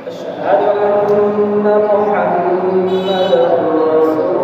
أشهد أن محمدا رسول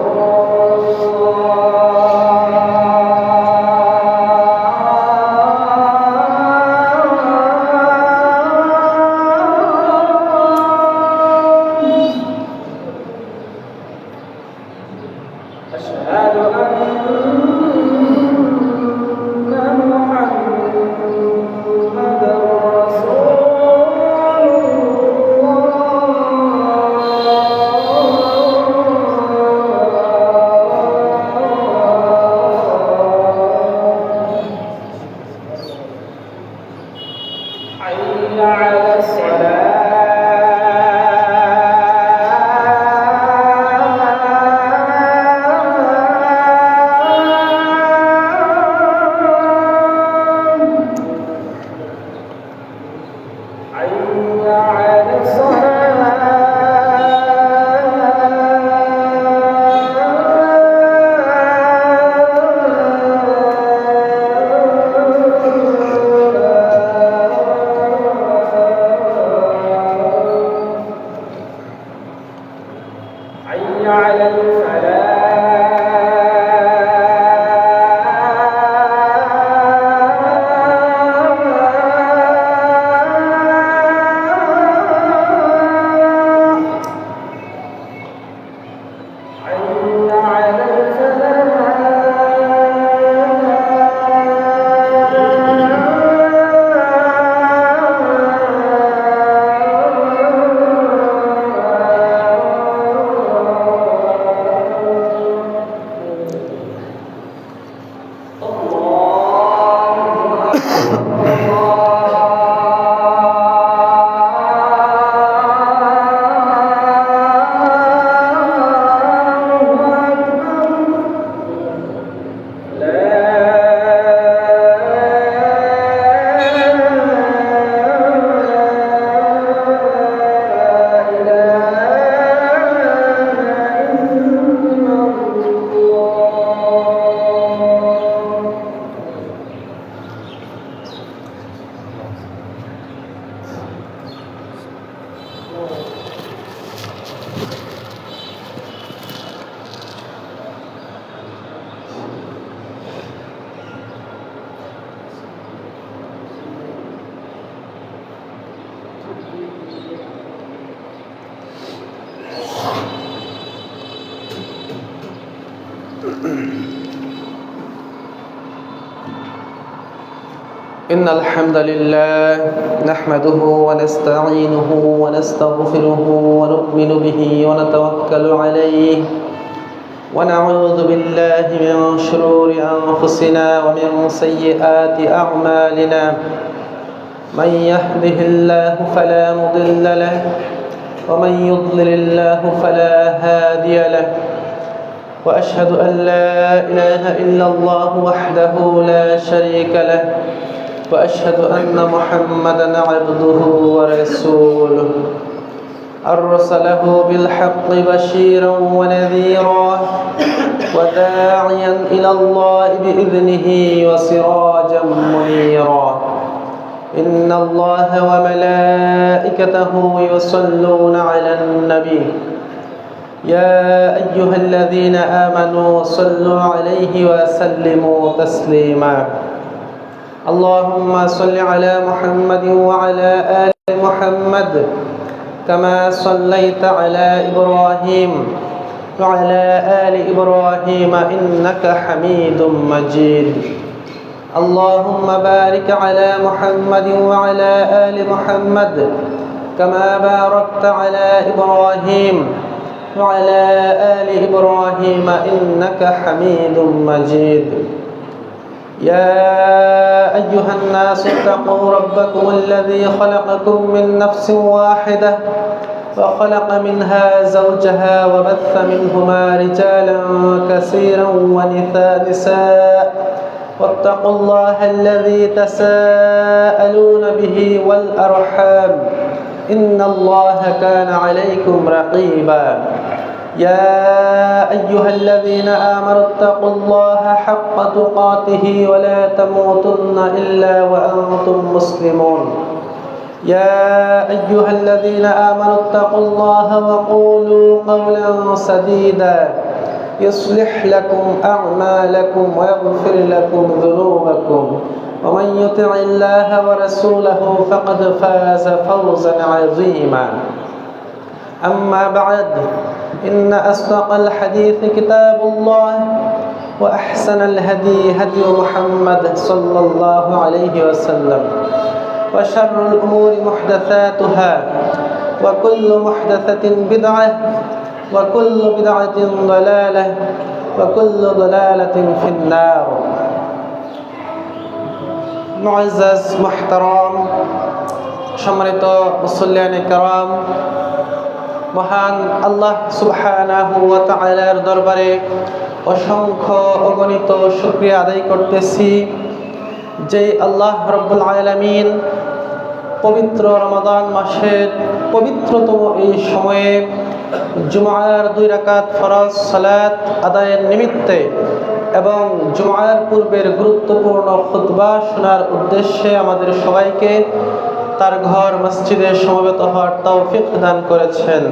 إن الحمد لله نحمده ونستعينه ونستغفره ونؤمن به ونتوكل عليه ونعوذ بالله من شرور أنفسنا ومن سيئات أعمالنا من يهده الله فلا مضل له ومن يضلل الله فلا هادي له وأشهد أن لا إله إلا الله وحده لا شريك له وأشهد أن محمدًا عبده ورسوله أرسله بالحق بشيرا ونذيرا وداعيا إلى الله بإذنه وسراجا منيرا إن الله وملائكته يصلون على النبي يا أيها الذين آمنوا صلوا عليه وسلموا تسليما اللهم صل على محمد وعلى آل محمد كما صليت على إبراهيم وعلى آل إبراهيم إنك حميد مجيد اللهم بارك على محمد وعلى آل محمد كما باركت على إبراهيم وعلى آل إبراهيم إنك حميد مجيد يا أيها الناس اتقوا ربكم الذي خلقكم من نفس واحدة وخلق منها زوجها وبث منهما رجالا كثيرا ونساء واتقوا الله الذي تساءلون به والأرحام إن الله كان عليكم رقيبا يا أيها الذين آمنوا اتقوا الله حق تقاته ولا تموتن إلا وأنتم مسلمون يا أيها الذين آمنوا اتقوا الله وقولوا قولا سديدا يصلح لكم أعمالكم ويغفر لكم ذنوبكم ومن يطع الله ورسوله فقد فاز فوزا عظيما أما بعد إن أصدق الحديث كتاب الله وأحسن الهدي هدي محمد صلى الله عليه وسلم وشر الأمور محدثاتها وكل محدثة بدعة وكل بدعة ضلالة وكل ضلالة في النار معزز محترم সম্মানিত মুসল্লিয়ানে কেরাম, মহান আল্লাহ সুবহানাহু ওয়া তাআলার দরবারে অসংখ্য অগণিত শুকরিয়া আদায় করতেছি যে আল্লাহ রাব্বুল আলামিন পবিত্র রমাদান মাসের পবিত্রতম এই সময়ে জুমার 2 রাকাত ফরজ সালাত আদায়ের নিমিত্তে এবং জুমার পূর্বের গুরুত্বপূর্ণ খুতবা শোনার উদ্দেশ্যে আমাদের সবাইকে তার ঘর মসজিদে সমবেত হওয়ার তৌফিক দান করেছেন।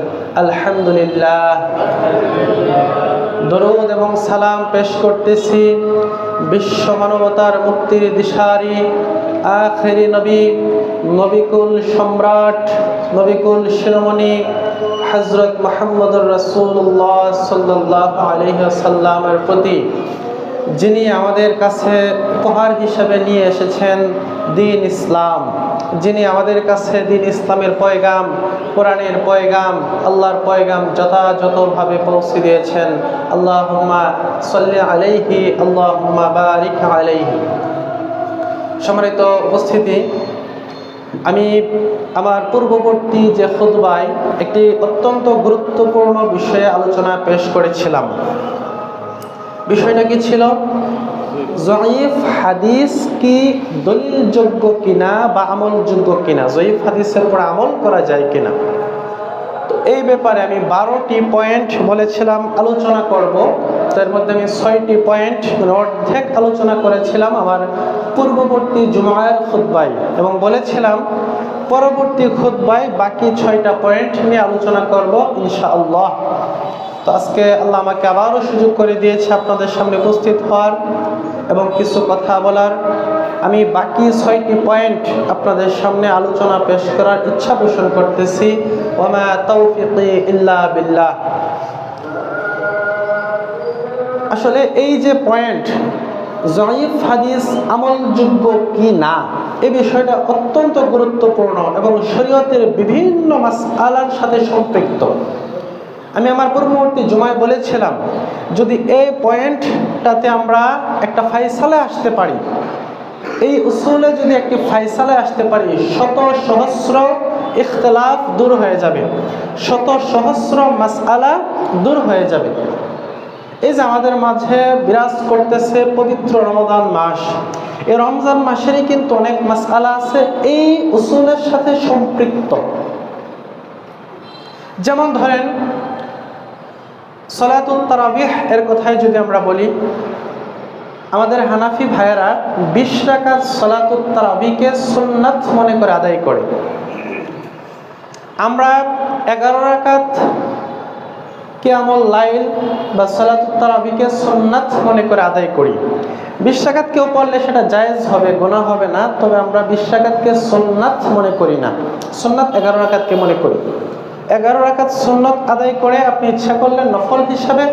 আলহামদুলিল্লাহ। দরুদ এবং সালাম পেশ করতেছি বিশ্ব মানবতার মুক্তির দিশারি আখেরি নবী, নবিকুল সম্রাট, নবিকুল শিরোমণি হযরত মুহাম্মদুর রাসূলুল্লাহ সাল্লাল্লাহু আলাইহি ওয়াসাল্লামের প্রতি, যিনি আমাদের কাছে উপহার হিসেবে নিয়ে এসেছেন দ্বীন ইসলাম, যিনি আমাদের কাছে দ্বীন ইসলামের পয়গাম, কোরআনের পয়গাম, আল্লাহর পয়গাম যথাযথভাবে পৌঁছে দিয়েছেন। আল্লাহুম্মা সাল্লি আলাইহি আল্লাহুম্মা বারিক আলাইহি। সম্মানিত উপস্থিতি, আমি আমার পূর্ববর্তী যে খুতবায় একটি অত্যন্ত গুরুত্বপূর্ণ বিষয়ে আলোচনা পেশ করেছিলাম। বিষয়টা কি ছিল? জয়ীফ হাদিস কি দলিলযোগ্য কিনা বা আমলযোগ্য কিনা, জয়ীফ হাদিসের উপর আমল করা যায় কিনা। তো এই ব্যাপারে আমি 12টি পয়েন্ট বলেছিলাম আলোচনা করব। তার মধ্যে আমি 6টি পয়েন্ট অর্ধেক আলোচনা করেছিলাম আমার পূর্ববর্তী জুমার খুতবায়, এবং বলেছিলাম পরবর্তী খুতবায় বাকি 6টা পয়েন্ট নিয়ে আলোচনা করব ইনশাআল্লাহ। তো আজকে আল্লাহ আমাকে আবারও সুযোগ করে দিয়েছে আপনাদের সামনে উপস্থিত হওয়ার এবং কিছু কথা বলার। আমি বাকি 6টি পয়েন্ট আপনাদের সামনে আলোচনা পেশ করার ইচ্ছা পোষণ করতেছি। ওয়া মা তাওফিকি ইল্লা বিল্লাহ। আসলে এই যে পয়েন্ট, জয়ীফ হাদিস আমলযোগ্য কি না, এই বিষয়টা অত্যন্ত গুরুত্বপূর্ণ এবং শরীয়তের বিভিন্ন মাসআলার সাথে সম্পৃক্ত। আমি আমার পূর্ববর্তী জুমায় বলেছিলাম, যদি এই পয়েন্টটাতে আমরা একটা ফায়সালায় আসতে পারি, এই উসুলে যদি একটি ফায়সালায় আসতে পারি, শত সহস্র ইখতিলাফ দূর হয়ে যাবে, শত সহস্র মাসআলা দূর হয়ে যাবে। এই যে আমাদের মাঝে বিরাজ করতেছে পবিত্র রমাদান মাস, এই রমজান মাসেরই কিন্তু অনেক মাসআলা আছে এই উসুলের সাথে সম্পৃক্ত। যেমন ধরেন সালাতুত তারাবিহ এর কথাই যদি আমরা বলি, আমাদের হানাফি ভাইয়েরা 20 রাকাত সালাতুত তারাবিহকে সুন্নাত মনে করে আদায় করে। আমরা 11 রাকাত কিয়ামুল লাইল বা সালাতুত তারাবিহকে সুন্নাত মনে করে আদায় করি। 20 রাকাত কেউ পড়লে সেটা জায়েজ হবে, গুনাহ হবে না, তবে আমরা 20 রাকাতকে সুন্নাত মনে করি না, সুন্নাত 11 রাকাতকে মনে করি। 11 রাকাত সুন্নাত আদায় করে আপনি ইচ্ছা করলে নফল হিসাবে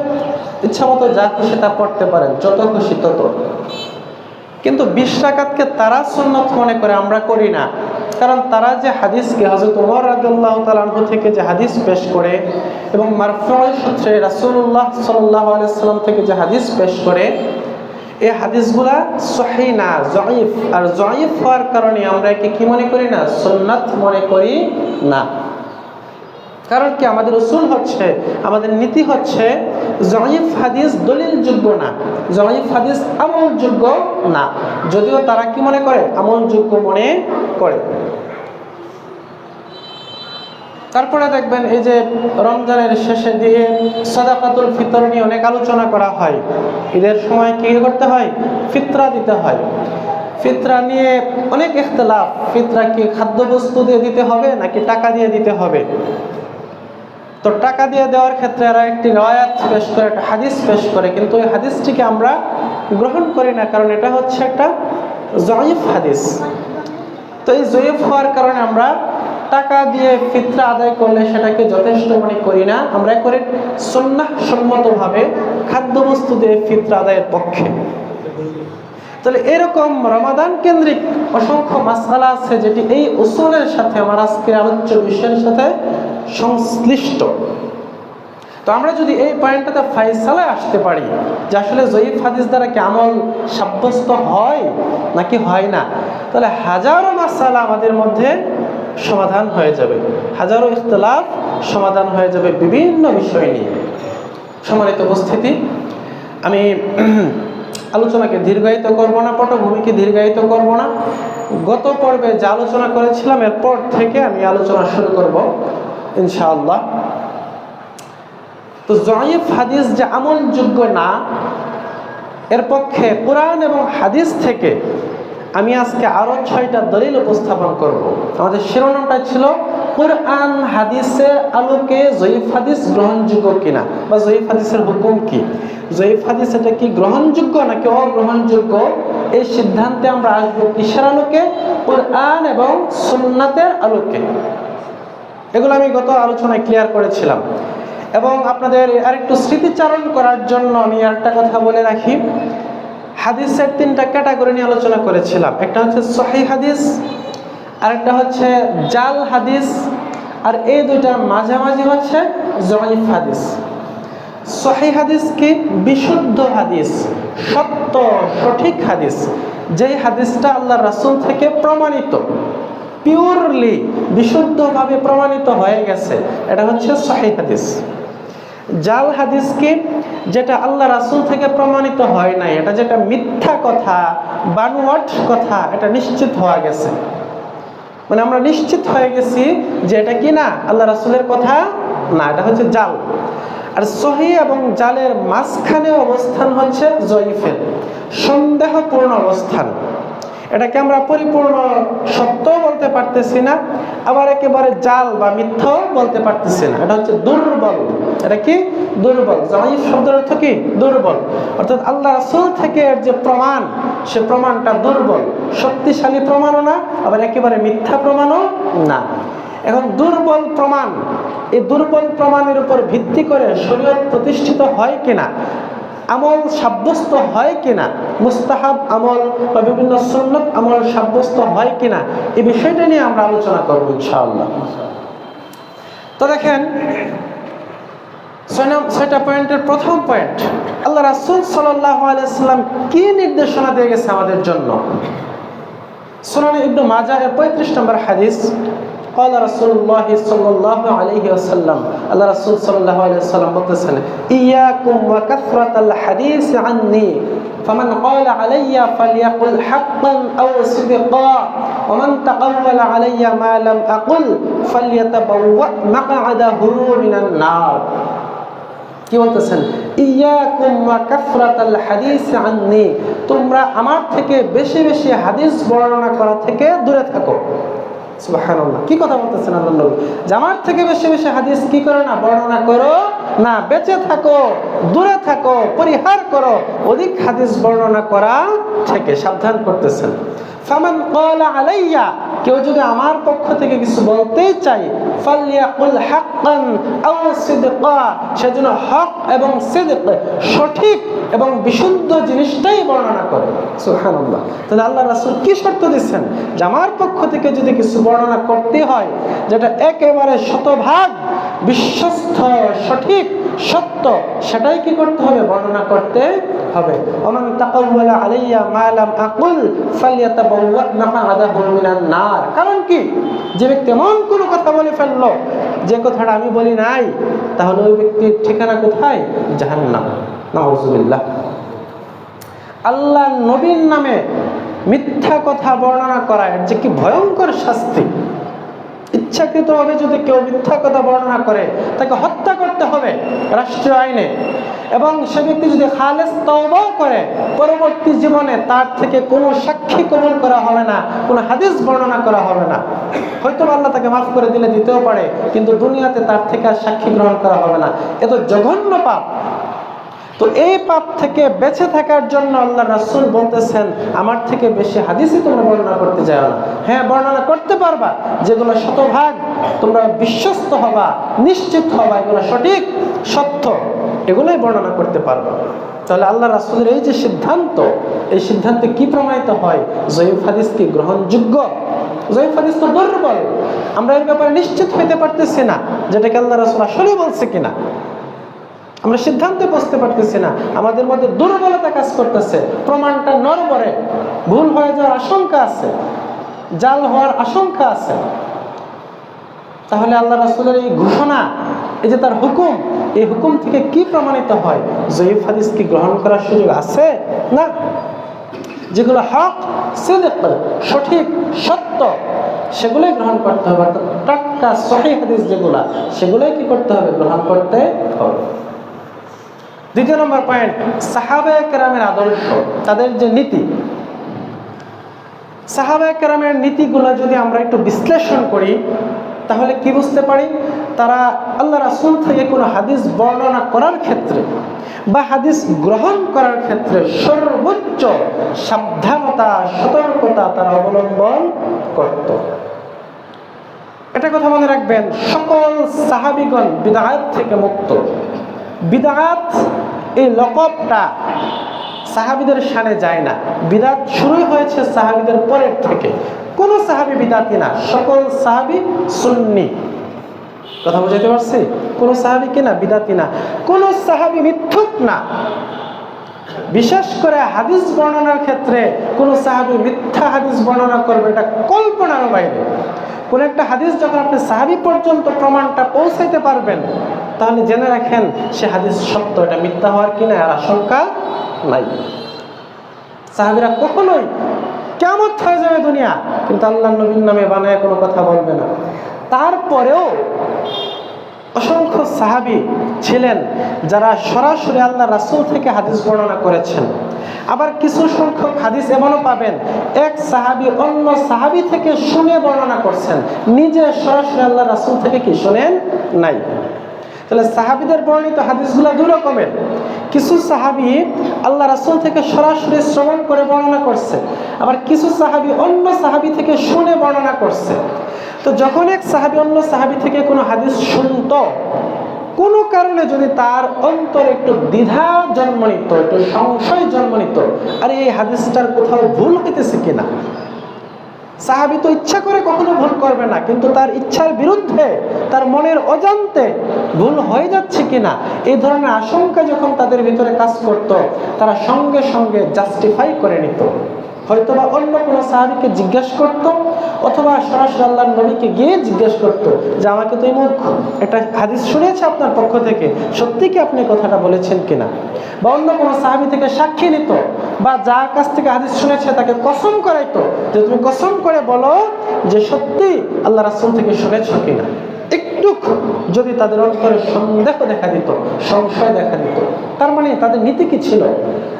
ইচ্ছা মতো যা খুশি তা পড়তে পারেন, যত খুশি তত। কিন্তু 20 রাকাতকে তারা সুন্নাত মনে করে, আমরা করি না। কারণ তারা যে হাদিসকে হযরত ওমর রাদিয়াল্লাহু তাআলা আনহু থেকে যে হাদিস পেশ করে এবং মারফু'ই সূত্রে রাসূলুল্লাহ সাল্লাল্লাহু আলাইহি ওয়াসাল্লাম থেকে যে হাদিস পেশ করে, এই হাদিসগুলা সহিহ না, জয়ীফ। আর জয়ীফ হওয়ার কারণে আমরা একে কি মনে করি না? সুন্নাত মনে করি না। কারণ কি, আমাদের উসুল হচ্ছে, আমাদের নীতি হচ্ছে, জয়ীফ হাদিস দলিলযোগ্য না, জয়ীফ হাদিস আমলযোগ্য না, যদিও তারা কি মনে করে? আমলযোগ্য মনে করে। তারপরে দেখবেন এই যে রমজানের শেষে দিয়ে সাদাকাতুল ফিতর নিয়ে অনেক আলোচনা করা হয়। ঈদের সময় কি করতে হয়? ফিতরা দিতে হয়। ফিতরা নিয়ে অনেক ইখতিলাফ। ফিতরা কি খাদ্যবস্তু দিয়ে দিতে হবে নাকি টাকা দিয়ে দিতে হবে? তো টাকা দিয়ে দেওয়ার ক্ষেত্রে এরা একটি রওয়ায়াত পেশ করে, একটা হাদিস পেশ করে, কিন্তু ওই হাদিসটিকে আমরা গ্রহণ করি না, কারণ এটা হচ্ছে একটা জয়ীফ হাদিস। তো এই জয়ীফ হওয়ার কারণে আমরা টাকা দিয়ে ফিতরা আদায় করলে সেটাকে যথেষ্ট মনে করি না। আমরা করে সুন্নাহ সম্মতভাবে খাদ্যবস্তু দিয়ে ফিতরা আদায়ের পক্ষে। তাহলে এরকম রমাদান কেন্দ্রিক অসংখ্য মাসআলা আছে যেটি এই উসুলের সাথে, আমার আজকের আলোচ্য বিষয়ের সাথে সংশ্লিষ্ট। তো আমরা যদি এই পয়েন্টটাতে ফায়সালায় আসতে পারি যে আসলে জয়ীফ হাদিস দ্বারা কি আমল সাব্যস্ত হয় নাকি হয় না, তাহলে হাজারো মাসআলা আমাদের মধ্যে সমাধান হয়ে যাবে, হাজারো ইখতিলাফ সমাধান হয়ে যাবে বিভিন্ন বিষয় নিয়ে। সম্মানিত উপস্থিতি, আমি আলোচনাকে দীর্ঘায়িত করব না, পটভূমিকে দীর্ঘায়িত করব না। গত পর্বে যে আলোচনা করেছিলাম এরপর থেকে আমি আলোচনা শুরু করব ইনশাআল্লাহ। তো জয়ীফ হাদিস যে আমলযোগ্য না, এর পক্ষে কোরআন এবং হাদিস থেকে আমি আজকে আরো 6টা দলিল উপস্থাপন করব। আমাদের শিরোনামটা ছিল কোরআন হাদিসের আলোকে জয়ীফ হাদিস গ্রহণযোগ্য কিনা, বা জয়ীফ হাদিসের হুকুম কি, জয়ীফ হাদিস এটা কি গ্রহণযোগ্য নাকি অগ্রহণযোগ্য, এই সিদ্ধান্তে আমরা আসবো কিসের আলোকে? কোরআন এবং সুন্নাতের আলোকে। এগুলো আমি গত আলোচনায় ক্লিয়ার করেছিলাম। এবং আপনাদের আরেকটু স্মৃতিচারণ করার জন্য আমি আরেকটা কথা বলে রাখি, হাদিসের 3টা ক্যাটাগরি নিয়ে আলোচনা করেছিলাম। একটা হচ্ছে সহিহ হাদিস, আরেকটা হচ্ছে জাল হাদিস, আর এই দুইটার মাঝামাঝি হচ্ছে জয়ীফ হাদিস। সহিহ হাদিস কি? বিশুদ্ধ হাদিস, সত্য সঠিক হাদিস, যেই হাদিসটা আল্লাহ রাসূল থেকে প্রমাণিত, পিওরলি বিশুদ্ধভাবে প্রমাণিত হয়ে গেছে, এটা হচ্ছে সহিহ হাদিস। জাল হাদিস কি? যেটা আল্লাহ রাসূল থেকে প্রমাণিত হয় নাই, এটা যেটা মিথ্যা কথা, বানোয়াট কথা, এটা নিশ্চিত হওয়া গেছে, মানে আমরা নিশ্চিত হয়ে গেছি যে এটা কি না আল্লাহ রাসূলের কথা না, এটা হচ্ছে জাল। আর সহিহ এবং জালের মাঝখানে অবস্থান হচ্ছে জয়ীফের, সন্দেহপূর্ণ অবস্থান। এটাকে আমরা পরিপূর্ণ সত্য বলতে পারতেছি না, আবার একেবারে জাল বা মিথ্যাও বলতে পারতেছি না, এটা হচ্ছে দুর্বল। এটা কি? দুর্বল। জয়ীফ শব্দের অর্থ কি? দুর্বল। অর্থাৎ আল্লাহ রাসূল থেকে এর যে প্রমাণ, সে প্রমাণটা দুর্বল, শক্তিশালী প্রমাণও না, আবার একেবারে মিথ্যা প্রমাণও না। এখন দুর্বল প্রমাণ, এই দুর্বল প্রমাণের উপর ভিত্তি করে শরীয়ত প্রতিষ্ঠিত হয় কিনা, আমল সাব্যস্ত হয় কিনা, মুস্তাহাব আমল বা বিভিন্ন সুন্নত আমল সাব্যস্ত হয় কিনা, এই বিষয়টা নিয়ে আমরা আলোচনা করব ইনশাআল্লাহ। তো দেখেন, 6টা পয়েন্টের প্রথম পয়েন্ট, আল্লাহ রাসূল সাল্লাল্লাহু আলাইহি ওয়াসাল্লাম কি নির্দেশনা দিয়ে গেছে আমাদের জন্য। সুনান ইবনে মাজাহ এর 35 নম্বর হাদিস, قال رسول الله صلى الله عليه وسلم, আল্লাহ রাসূল সাল্লাল্লাহু আলাইহি ওয়াসাল্লাম বলতেছেন, ইয়াকুম ওয়া কাসরাতাল হাদিস আন্নী ফামান ক্বালা আলাইয়া ফালইয়াকুল হাক্কান আও সিদকা ওয়া মান তাকাওয়ালা আলাইয়া মা লাম আকুল ফালইয়াতাবাওয়া মাকআদাহু মিনান নার। কি বলতেছেন? ইয়াকুম ওয়া কাসরাতাল হাদিস আন্নী, তোমরা আমার থেকে বেশি বেশি হাদিস বর্ণনা করা থেকে দূরে থাকো। সুবহানাল্লাহ, কি কথা বলতেছেন আল্লাহ নবী, যে আমার থেকে বেশি বেশি হাদিস কি করো না, বর্ণনা করো না, বেঁচে থাকো, দূরে থাকো, পরিহার করো অধিক হাদিস বর্ণনা করা থেকে, সাবধান করতেছেন। ফামান ক্বালা আলাইয়া, কেউ যদি আমার পক্ষ থেকে কিছু বলতে চাই, ফালইয়াকুল হাক্কান আও সিদকা, সেজন্য হক এবং সিদক, সঠিক এবং বিশুদ্ধ জিনিসটাই বর্ণনা করে। সুবহানাল্লাহ। তাহলে আল্লাহ রাসূল কি শর্ত দিচ্ছেন, যে আমার পক্ষ থেকে যদি কিছু বর্ণনা করতে হয় যেটা একেবারে শতভাগ বিশ্বস্ত, সঠিক, সত্য, সেটাই কি করতে হবে? বর্ণনা করতে হবে। ওমান তাকাওয়ালা আলাইয়া মা লাম আকুল ফালইয়াতাবাওয়া মাকআদাহু মিনান নার। কারণ কি? যে ব্যক্তি এমন কোনো কথা বলে ফেললো যে কথাটা আমি বলি নাই, তাহলে ওই ব্যক্তির ঠিকানা কোথায়? জাহান্নাম। নাউযুবিল্লাহ। আল্লাহ নবীর নামে মিথ্যা কথা বর্ণনা করা এর যে কি ভয়ঙ্কর শাস্তি, ইচ্ছাকৃতভাবে যদি কেউ মিথ্যা কথা বর্ণনা করে তাকে হত্যা করতে হবে রাষ্ট্রীয় আইনে, এবং সে ব্যক্তি যদি খালেস তওবাও করে পরবর্তী জীবনে তার থেকে কোনো সাক্ষী কবুল করা হবে না, কোনো হাদিস বর্ণনা করা হবে না। হয়তো আল্লাহ তাকে মাফ করে দিতেও পারে, কিন্তু দুনিয়াতে তার থেকে আর সাক্ষী গ্রহণ করা হবে না। এত জঘন্য পাপ। তো এই পাপ থেকে বেঁচে থাকার জন্য আল্লাহ রাসূল বলতেছেন, আমার থেকে বেশি হাদিসই তোমরা বর্ণনা করতে যাও না। হ্যাঁ, বর্ণনা করতে পারবা, যেগুলো শতভাগ তোমরা বিশ্বস্ত হবা, নিশ্চিত হবা এগুলো সঠিক সত্য, এগুলোই বর্ণনা করতে পারবা। তাহলে আল্লাহ রাসূলের এই যে সিদ্ধান্ত, এই সিদ্ধান্তে কি প্রমাণিত হয়? জয়ীফ হাদিস কি গ্রহণযোগ্য? জয়ীফ হাদিস তো দুর্বল, আমরা এর ব্যাপারে নিশ্চিত হইতে পারতেছি না যেটাকে আল্লাহ রাসূল আসলে বলছে কিনা। আমরা সিদ্ধান্তে পৌঁছতে পারতেছি না, আমাদের মধ্যে দুর্বলতা কাজ করতেছে, প্রমাণটা নড়বড়ে, ভুল হয়ে যাওয়ার আশঙ্কা আছে, জাল হওয়ার আশঙ্কা আছে। তাহলে আল্লাহ রাসূলের এই ঘোষণা, এই যে তার হুকুম, এই হুকুম থেকে কি প্রমাণিত হয়? জয়ীফ হাদিস কি গ্রহণ করার সুযোগ আছে? না। যেগুলো হক, সিদক, সঠিক, সত্য, সেগুলোই গ্রহণ করতে হবে। টাটকা সহিহ হাদিস যেগুলা, সেগুলোই কি করতে হবে? গ্রহণ করতে হবে। দ্বিতীয় নম্বর পয়েন্ট, সাহাবায়ে কেরামের আদর্শ, তাদের যে নীতি। সাহাবায়ে কেরামের নীতিগুলো যদি আমরা একটু বিশ্লেষণ করি তাহলে কি বুঝতে পারি? তারা আল্লাহ রাসূল থেকে কোনো হাদিস বর্ণনা করার ক্ষেত্রে বা হাদিস গ্রহণ করার ক্ষেত্রে সর্বোচ্চ সাবধানতা, সতর্কতা তারা অবলম্বন করত। এটা কথা মনে রাখবেন, সকল সাহাবীগণ বিদআত থেকে মুক্ত। বিদআত এই লকবটা সাহাবীদের শানে যায় না, বিদআত শুরু হয়েছে সাহাবীদের পরের থেকে। কোন সাহাবী বিদআতি না, সকল সাহাবী সুন্নি। কথা বুঝাইতে পারছি? কোন সাহাবী কি না? বিদআতি না। কোন সাহাবী মিথ্যুক না। বিশেষ করে হাদিস বর্ণনার ক্ষেত্রে কোন সাহাবী মিথ্যা হাদিস বর্ণনা করবে, এটা কল্পনার বাইরে। কোন একটা হাদিস যখন আপনি সাহাবী পর্যন্ত প্রমাণটা পৌঁছাইতে পারবেন, তাহলে জেনে রাখেন সে হাদিস সত্য, এটা মিথ্যা হওয়ার কিনা আর আশঙ্কা নাই। সাহাবীরা কখনোই কিয়ামত হয়ে যাবে দুনিয়া, কিন্তু আল্লাহর নবীর নামে বানায় কোনো কথা বলবে না। তারপরেও অসংখ্য সাহাবী ছিলেন যারা সরাসরি আল্লাহ রাসূল থেকে হাদিস বর্ণনা করেছেন। আবার কিছু সংখ্যক হাদিস এমনও পাবেন এক সাহাবী অন্য সাহাবী থেকে শুনে বর্ণনা করছেন, নিজে সরাসরি আল্লাহ রাসূল থেকে কি শোনেন নাই। তাহলে সাহাবীদের বর্ণিত হাদিসগুলো দুই রকমের। কিছু সাহাবী আল্লাহ রাসূল থেকে সরাসরি শ্রবণ করে বর্ণনা করছে, আবার কিছু সাহাবী অন্য সাহাবী থেকে শুনে বর্ণনা করছে। তো যখন এক সাহাবী অন্য সাহাবী থেকে কোনো হাদিস শুনতো, কোনো কারণে যদি তার অন্তরে একটু দ্বিধা জন্ম নিত, একটু সংশয় জন্ম নিত, আর এই হাদিসটার কোথাও ভুল হইতেছে কিনা। সাহাবী তো ইচ্ছা করে কখনো ভুল করবে না, কিন্তু তার ইচ্ছার বিরুদ্ধে, তার মনের অজান্তে ভুল হয়ে যাচ্ছে কিনা, এই ধরনের আশঙ্কা যখন তাদের ভিতরে কাজ করত, তারা সঙ্গে সঙ্গে জাস্টিফাই করে নিত। হয়তোবা অন্য কোনো সাহাবীকে জিজ্ঞেস করত, অথবা সরাসরি আল্লাহর নবীকে গিয়ে জিজ্ঞেস করত যে আমাকে তো একটা হাদিস শুনেছে আপনার পক্ষ থেকে, সত্যি কি আপনি কথাটা বলেছেন কিনা। বা অন্য কোনো সাহাবী থেকে সাক্ষী নিত, বা যার কাছ থেকে হাদিস শুনেছে তাকে কসম করাইতো যে তুমি কসম করে বলো যে সত্যি আল্লাহ রাসূল থেকে শুনেছ কিনা। একটু যদি তাদের অন্তরে সন্দেহ দেখা দিত, সংশয় দেখা দিত, তার মানে তাদের নীতি কি ছিল?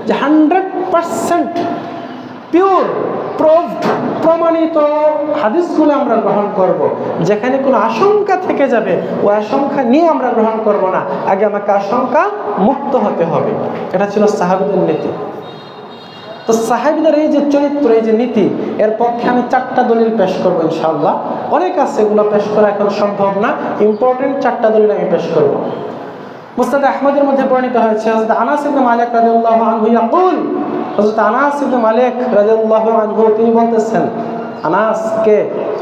যে 100% পিওর, প্রুভড, প্রমাণিত হাদিসগুলো আমরা গ্রহণ করব। যেখানে কোনো আশঙ্কা থেকে যাবে, ওই আশঙ্কা নিয়ে আমরা গ্রহণ করব না, আগে আমাকে আশঙ্কা মুক্ত হতে হবে। এটা ছিল সাহাবীদের নীতি। তো সাহাবীদের এই যে চরিত্র, এই যে নীতি, এর পক্ষে আমি 4টা দলিল পেশ করবো ইনশাআল্লাহ। অনেক আছে, এগুলো পেশ করা এখন সম্ভব না, ইম্পর্টেন্ট 4টা দলিল আমি পেশ করব। মুসনাদ আহমদের মধ্যে বর্ণিত হয়েছে, হযরত আনাস ইবনে মালিক রাদিয়াল্লাহু আনহু ইয়াকুল, হযরত আনাস ইবনে মালিক রাদিয়াল্লাহু আনহু তিনি বলতেছেন, আনাসকে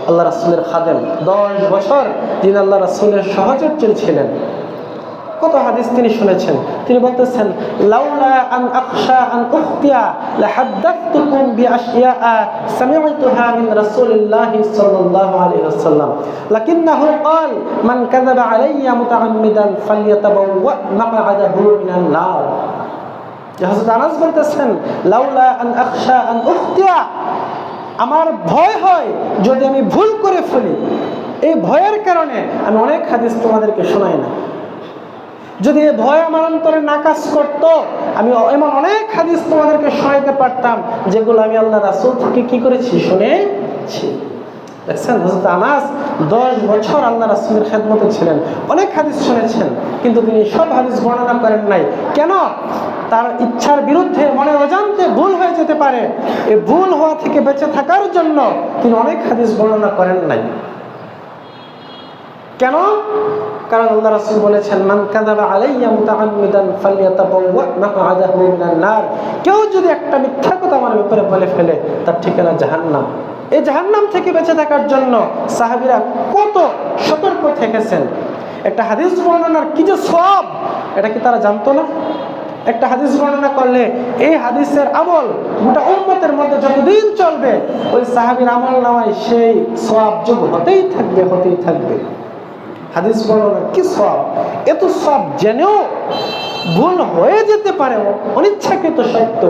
আল্লাহ রাসূলের খাদেম, 10 বছর তিনি আল্লাহ রাসূলের সহচর্যী ছিলেন। কত হাদিস তিনি শুনেছেন। তিনি বলতেছেন, লাউলা আন আখশা আন উখতিয়া লাহাদাথতুকুম বিআশিয়া সামি'তুহা মিন রাসূলিল্লাহি সাল্লাল্লাহু আলাইহি ওয়াসাল্লাম লাকিন্নাহু ক্বাল মান কাযাবা আলাইয়া মুতাআম্মিদান ফালইয়াতাবাওয়া মাকআদাহু মিনান নার। হযরত আনাস বলতেছেন, লাউলা আন আখশা আন উখতিয়া, আমার ভয় হয় যদি আমি ভুল করে ফেলি, এই ভয়ের কারণে আমি অনেক হাদিস তোমাদেরকে শোনাই না। যদি এই ভয় আমার অন্তরে না কাজ করতো, আমি এমন অনেক হাদিস তোমাদেরকে শোনাইতে পারতাম যেগুলো আমি আল্লাহ রাসূল থেকে কি করেছি, শুনেছি। দেখছেন, হযরত আনাস 10 বছর আল্লাহ রাসূলের খেদমতে ছিলেন, অনেক হাদিস শুনেছেন, কিন্তু তিনি সব হাদিস বর্ণনা করেন নাই। কেন? তার ইচ্ছার বিরুদ্ধে, মনের অজান্তে ভুল হয়ে যেতে পারে। এই ভুল হওয়া থেকে বেঁচে থাকার জন্য তিনি অনেক হাদিস বর্ণনা করেন নাই। কেন? কারণ আল্লাহ রাসূল বলেছেন, মান কাযাবা আলাইয়া মুতাআম্মিদান ফালইয়াতাবাওয়া মাকআদাহু মিনান নার। কেউ যদি একটা মিথ্যা কথা আমার ব্যাপারে বলে ফেলে, তার ঠিকানা জাহান্নাম। এই জাহান্নাম থেকে বেঁচে থাকার জন্য সাহাবীরা কত সতর্ক থেকেছেন। একটা হাদিস বর্ণনার কি যে সওয়াব, এটা কি তারা জানতো না? একটা হাদিস বর্ণনা করলে এই হাদিসের আমল গোটা উম্মতের মধ্যে যতদিন চলবে, ওই সাহাবীর আমল নামায় সেই সওয়াব যোগ হতেই থাকবে। হাদিস বর্ণনার কি সওয়াব! এত সওয়াব জেনেও ভুল হয়ে যেতে পারে, অনিচ্ছাকৃত সত্য।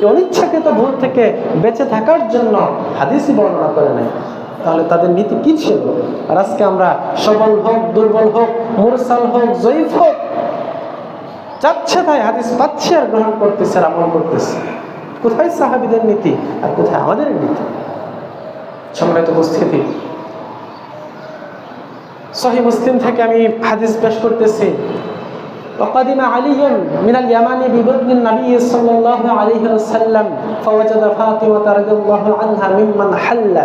এই অনিচ্ছাকৃত ভুল থেকে বেঁচে থাকার জন্য হাদিসই বর্ণনা করে নাই। তাহলে তাদের নীতি কি ছিল? আর আজকে আমরা সবল হোক, দুর্বল হোক, মুরসাল হোক, জয়ীফ হোক, যাচ্ছে তাই হাদিস পাচ্ছি আর গ্রহণ করতেছে আর আমল করতেছে। কোথায় সাহাবীদের নীতি আর কোথায় আমাদের নীতি? সম্মানিত উপস্থিতি, সহিহ মুসলিম থেকে আমি হাদিস পেশ করতেছি। وقدم علي من اليمن ببطن النبي صلى الله عليه وسلم فوجد فاطمة رضي الله عنها ممن حل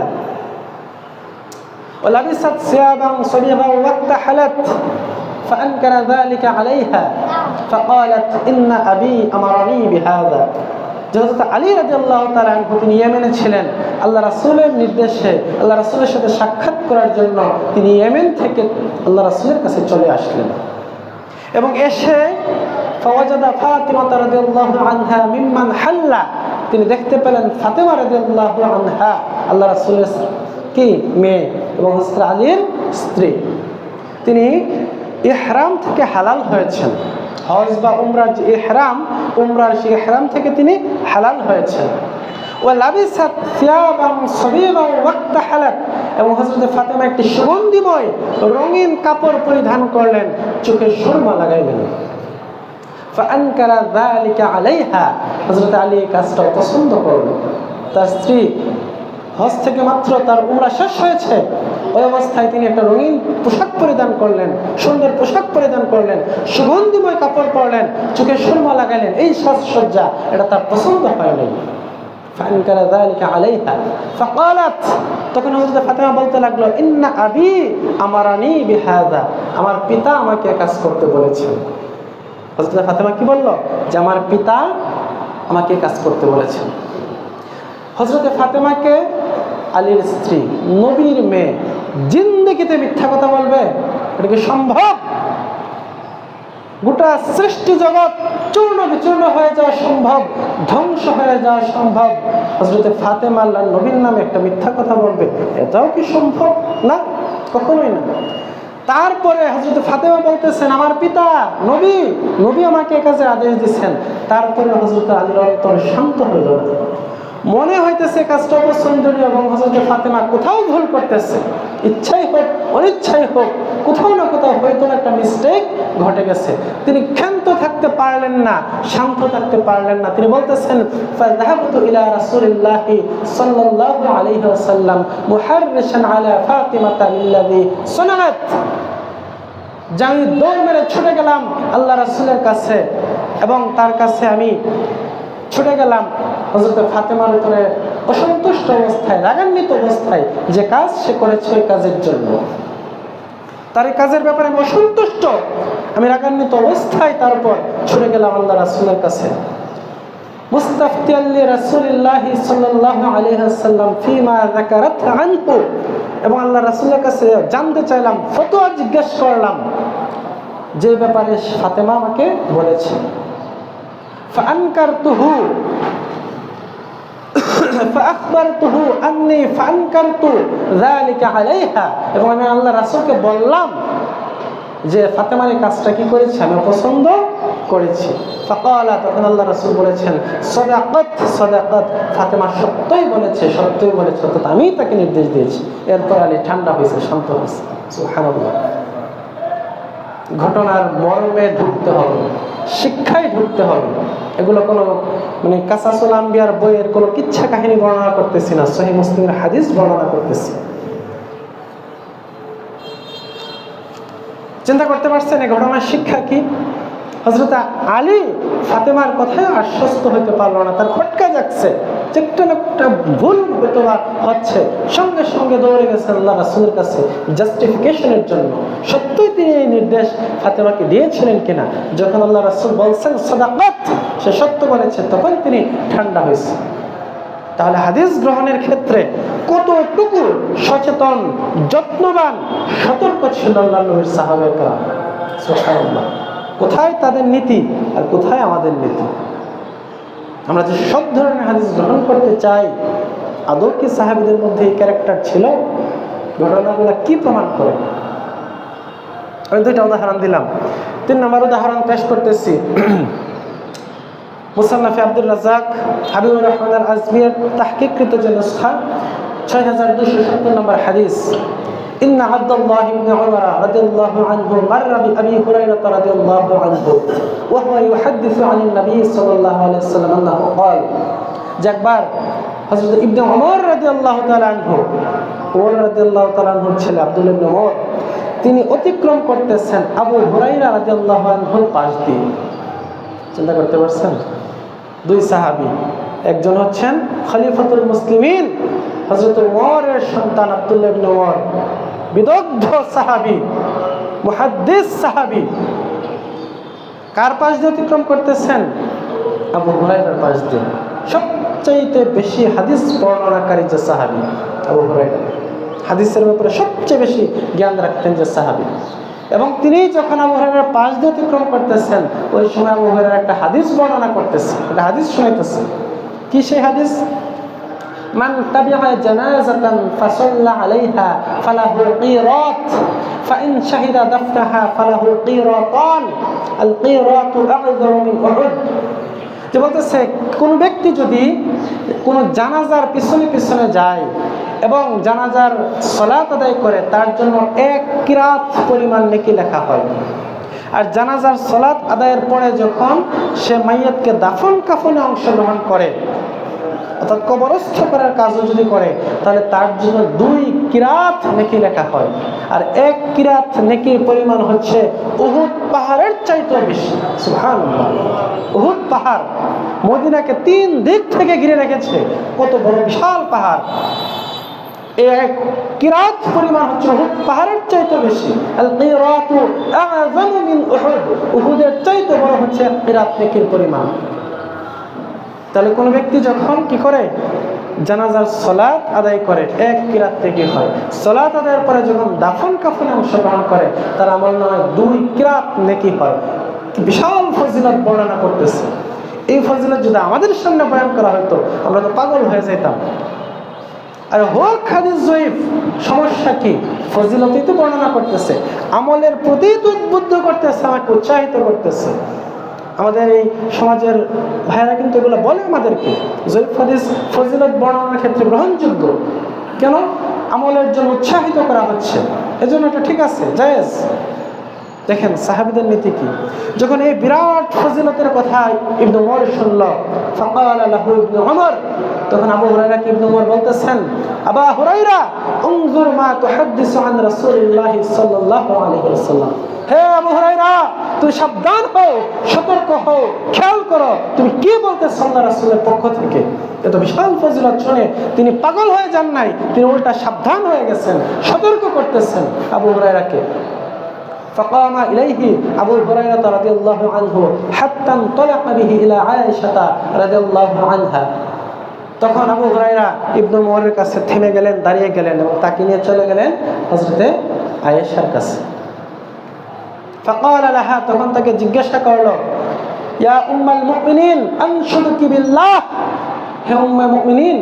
ولبست ثيابا صبيغا واكتحلت فأنكر ذلك عليها فقالت إن أبي أمرني بهذا। হযরত আলী রাদিয়াল্লাহু তাআলা আনহু তিনি ইয়েমেনে ছিলেন। আল্লাহ রাসূলের নির্দেশে আল্লাহ রাসূলের সাথে সাক্ষাৎ করার জন্য তিনি ইয়েমেন থেকে আল্লাহ রাসূলের কাছে চলে আসলেন এবং এসে ফাওয়াজাদা ফাতিমা রাদিয়াল্লাহু আনহা মিম্মান হাল্লা, তিনি দেখতে পেলেন ফাতেমা রাদিয়াল্লাহু আনহা আল্লাহ রাসূলের কি মেয়ে এবং হযরত আলীর স্ত্রী। তিনি ইহরাম থেকে হালাল হয়েছেন। হজ বা উমরার যে ইহরাম, উমরার সেই ইহরাম থেকে তিনি হালাল হয়েছেন। ওয়া লাবিসাত সিয়াবান সাবিগা ওয়াক্তাহালাত, এবং হযরত ফাতেমা একটি সুগন্ধিময় রঙিন কাপড় পরিধান করলেন, চোখে সুরমা লাগাইলেন। ফাআনকারা যালিকা আলাইহা, হযরত আলী কাজটা পছন্দ করলেন। তার স্ত্রী হজ থেকে মাত্র তার উমরা শেষ হয়েছে, ওই অবস্থায় তিনি একটা রঙিন পোশাক পরিধান করলেন, সুন্দর পোশাক পরিধান করলেন, সুগন্ধিময় কাপড় পরলেন, চোখে সুরমা লাগাইলেন। এই সাজসজ্জা এটা তার পছন্দ হয়নি। ফাআনকারা যালিকা আলাইহা ফাকালাত, তখন হযরত ফাতেমা বলতে লাগলো, ইন্না আবি আমারানি বিহাযা, আমার পিতা আমাকে কাজ করতে বলেছেন। হযরত ফাতেমা কি বলল? যে আমার পিতা আমাকে কাজ করতে বলেছেন। হযরত ফাতেমাকে আলীর স্ত্রী, নবীর মেয়ে, জিন্দেগিতে মিথ্যা কথা বলবে? এটা কি সম্ভব? গোটা সৃষ্টি জগৎ চূর্ণ বিচূর্ণ হয়ে যাওয়া সম্ভব, ধ্বংস হয়ে যাওয়া সম্ভব, হযরত ফাতেমা আল্লাহর নবীর নামে একটা মিথ্যা কথা বলবে? এটাও কি সম্ভব? না, কখনোই না। তারপরে হযরত ফাতেমা বলতেছেন, আমার পিতা নবী আমাকে এই কাজে আদেশ দিচ্ছেন। তারপরে হযরত আলীর অন্তর শান্ত হয়ে গেল, মনে হইতেছে কাজটা অপছন্দনীয় এবং হযরত ফাতেমা কোথাও ভুল করতেছে, ইচ্ছাই হোক অনিচ্ছাই হোক, কোথাও না কোথাও হয়তো একটা মিস্টেক ঘটে গেছে। তিনি ক্ষান্ত থাকতে পারলেন না, শান্ত থাকতে পারলেন না। তিনি বলতেছেন, ফাযাহাবতু ইলা রাসূলিল্লাহি সাল্লাল্লাহু আলাইহি ওয়াসাল্লাম মুহাররিশান আলা ফাতিমাতা লিল্লাযী সানাত, আমি দৌড় মেরে ছুটে গেলাম আল্লাহ রাসূলের কাছে এবং তার কাছে আমি ছুটে গেলাম হযরত ফাতেমার উপরে অসন্তুষ্ট অবস্থায়, রাগান্বিত অবস্থায়, যে কাজ সে করেছে ওই কাজের জন্য, তার এই কাজের ব্যাপারে আমি অসন্তুষ্ট, আমি রাগান্বিত অবস্থায় তারপর ছুটে গেলাম আল্লাহ রাসূলের কাছে। মুস্তাফতিয়াল লিরাসূলিল্লাহি সাল্লাল্লাহু আলাইহি ওয়াসাল্লাম ফিমা যাকারাত আনহু, এবং আল্লাহ রাসূলের কাছে জানতে চাইলাম, ফতোয়া জিজ্ঞেস করলাম যে ব্যাপারে ফাতেমা আমাকে বলেছে। ফাআনকারতুহু ফাআখবারতুহু আন্নী ফাআনকারতু যালিকা আলাইহা, এবং আমি আল্লাহ রাসূলকে বললাম যে ফাতেমার এই কাজটা কি করেছে আমি পছন্দ করেছি। ফাকালা, তখন আল্লাহ রাসূল বলেছেন, সাদাকাত সাদাকাত, ফাতেমা সত্যই বলেছে, সত্যই বলেছে, অর্থাৎ আমি তাকে নির্দেশ দিয়েছি। এরপর আলী ঠান্ডা হয়েছে, শান্ত হয়েছে। সুবহানাল্লাহ। ঘটনার মর্মে ঢুকতে হবে, শিক্ষায় ঢুকতে হবে। এগুলো কোনো মানে কাসাসুল আম্বিয়ার বইয়ের কোনো কিচ্ছা কাহিনী বর্ণনা করতেছি না, সহিহ মুসলিমের হাদিস বর্ণনা করতেছি। চিন্তা করতে পারছেন এই ঘটনার শিক্ষা কি? হযরত আলী ফাতেমার কথায় আশ্বস্ত হইতে পারলো না, তার খটকা যাচ্ছে, একটা না একটা ভুল হয়তোবা হচ্ছে, সঙ্গে সঙ্গে দৌড়ে গেছেন আল্লাহ রাসূলের কাছে জাস্টিফিকেশনের জন্য। সত্যই তিনি এই নির্দেশ ফাতেমাকে দিয়েছিলেন কিনা। যখন আল্লাহ রাসূল বলছেন সাদাকাত, সে সত্য বলেছে, তখন তিনি ঠান্ডা হয়েছে। তাহলে হাদিস গ্রহণের ক্ষেত্রে কতটুকু সচেতন, যত্নবান, সতর্ক ছিল আল্লাহর নবীর সাহাবায়ে কেরাম। সুবহানাল্লাহ। কোথায় তাদের নীতি আর কোথায় আমাদের নীতি? আমরা যে সব ধরনের হাদিস গ্রহণ করতে চাই, আদৌ কি সাহাবীদের মধ্যে এই ক্যারেক্টার ছিল? ঘটনাগুলো কি প্রমাণ করে? আমি দুইটা উদাহরণ দিলাম। 3 নম্বর উদাহরণ পেশ করতেছি। মুসান্নাফে আব্দুর রাজ্জাক হাবিবুর রহমান আল-আজমির তাহকিককৃত যে নুসখা, 6270 নম্বর হাদিস, إن عبد الله بن عمر رضي الله عنه مر بأبي هريرة رضي الله عنه وهو يحدث عن النبي صلى الله عليه وسلم أنه قال, একবার হযরত ইবনে ওমর রাদিয়াল্লাহু তাআলা আনহু, ওমর রাদিয়াল্লাহু তাআলা আনহুর ছেলে আব্দুল্লাহ ইবনে ওমর, তিনি অতিক্রম করতেছেন আবু হুরায়রা রাদিয়াল্লাহু আনহুর পাশ দিয়ে। চিন্তা করতে পারছেন? দুই সাহাবী, একজন হচ্ছেন খলিফাতুল মুসলিমিন হযরত ওমরের সন্তান আব্দুল্লাহ ইবনে ওমর, বিদগ্ধ সাহাবী, মুহাদ্দিস সাহাবী। কার পাশ দিয়ে অতিক্রম করতেছেন? আবু হুরায়রার পাশ দিয়ে। সবচেয়ে বেশি হাদিস বর্ণনাকারী যে সাহাবী আবু হুরায়রা, হাদিসের ব্যাপারে সবচেয়ে বেশি জ্ঞান রাখতেন যে সাহাবী। এবং তিনি যখন আবু হুরায়রার পাশ দিয়ে অতিক্রম করতেছেন, ওই সময় আবু হুরায়রা একটা হাদিস বর্ণনা করতেছে, একটা হাদিস শোনাইতেছে। কি সেই হাদিস? মান তাবিআ জানাজাতান ফাসাল্লা আলাইহা ফালাহু কিরাত ফাইন শাহিদা দাফনাহা ফালাহু কিরাতান আল কিরাতু আযম মিন উহুদ। যে বলতেছে, কোন ব্যক্তি যদি কোন জানাজার পিছনে পিছনে যায় এবং জানাজার সালাত আদায় করে, তার জন্য 1 কিরাত পরিমাণ নেকি লেখা হয়। আর জানাজার সালাত আদায়ের পরে যখন সে মাইয়াতকে দাফন কাফনে অংশগ্রহণ করে, অর্থাৎ কবরস্থ করার কাজও যদি করে, তাহলে তার জন্য 2 কিরাত নেকি লেখা হয়। আর 1 কিরাত নেকির পরিমাণ হচ্ছে উহুদ পাহাড়ের চাইতে বেশি। সুবহানাল্লাহ। উহুদ পাহাড় মদিনাকে 3 দিক থেকে ঘিরে রেখেছে, কত বড় বিশাল পাহাড়। 1 কিরাত পরিমাণ হচ্ছে উহুদ পাহাড়ের চাইতে বেশি। আল কিরাতু আযম মিন উহুদ, উহুদের চাইতে বড় হচ্ছে 1 কিরাত নেকির পরিমাণ। তাহলে কোনো ব্যক্তি যখন কি করে, জানাজার সালাত আদায় করে, 1 কিরাত নেকি হয়। সালাত আদায়ের পরে যখন দাফন কাফনে অংশগ্রহণ করে, তার আমলনামায় 2 কিরাত নেকি হয়। বিশাল ফজিলত বর্ণনা করতেছে। এই ফজিলত যদি আমাদের সামনে বয়ান করা হতো, আমরা তো পাগল হয়ে যেতাম। আর হোক হাদিস জয়ীফ, সমস্যা কি? ফজিলতই তো বর্ণনা করতেছে, আমলের প্রতি উদ্বুদ্ধ করতেছে, আমাকে উৎসাহিত করতেছে। আমাদের এই সমাজের ভাইয়েরা কিন্তু এগুলো বলে আমাদেরকে, জয়ীফ হাদিস ফজিলত বর্ণনার ক্ষেত্রে গ্রহণযোগ্য। কেন? আমলের জন্য উৎসাহিত করা হচ্ছে, এজন্য এটা ঠিক আছে, জায়েজ। দেখেন সাহাবীদের নীতি কি। যখন এই বিরাট ফজিলতের কথা ইবনে ওমর শুনল, ফাকালা লাহু ইবনে ওমর, তখন আবু হুরায়রাকে ইবনে ওমর বলতেছেন, আবা হুরায়রা উনজুর মা তুহাদ্দিসু আন রাসূলিল্লাহি সাল্লাল্লাহু আলাইহি ওয়াসাল্লাম। হে আবু হুরায়রা, তুমি সাবধান হও, সতর্ক হও, খেয়াল করো তুমি কি বলতেছ আল্লাহর রাসূলের পক্ষ থেকে। এত বিশাল ফজিলত শুনে তিনি পাগল হয়ে যান নাই, তিনি উল্টা সাবধান হয়ে গেছেন, সতর্ক করতেছেন আবু হুরায়রাকে। فقام إليه أبو هريرة رضي الله عنه حتى انطلق به إلى عائشة رضي الله عنها। তখন আবু হুরায়রা ইবনে ওমরের কাছে থেমে গেলেন, দাঁড়িয়ে গেলেন এবং তাকে নিয়ে চলে গেলেন হযরতে আয়েশার কাছে। فقال لها, তখন তাকে জিজ্ঞাসা করলো, ইয়া উম্মাল মুমিনিন আনশুদুকি বিল্লাহ, হে উম্মে মুমিনিন,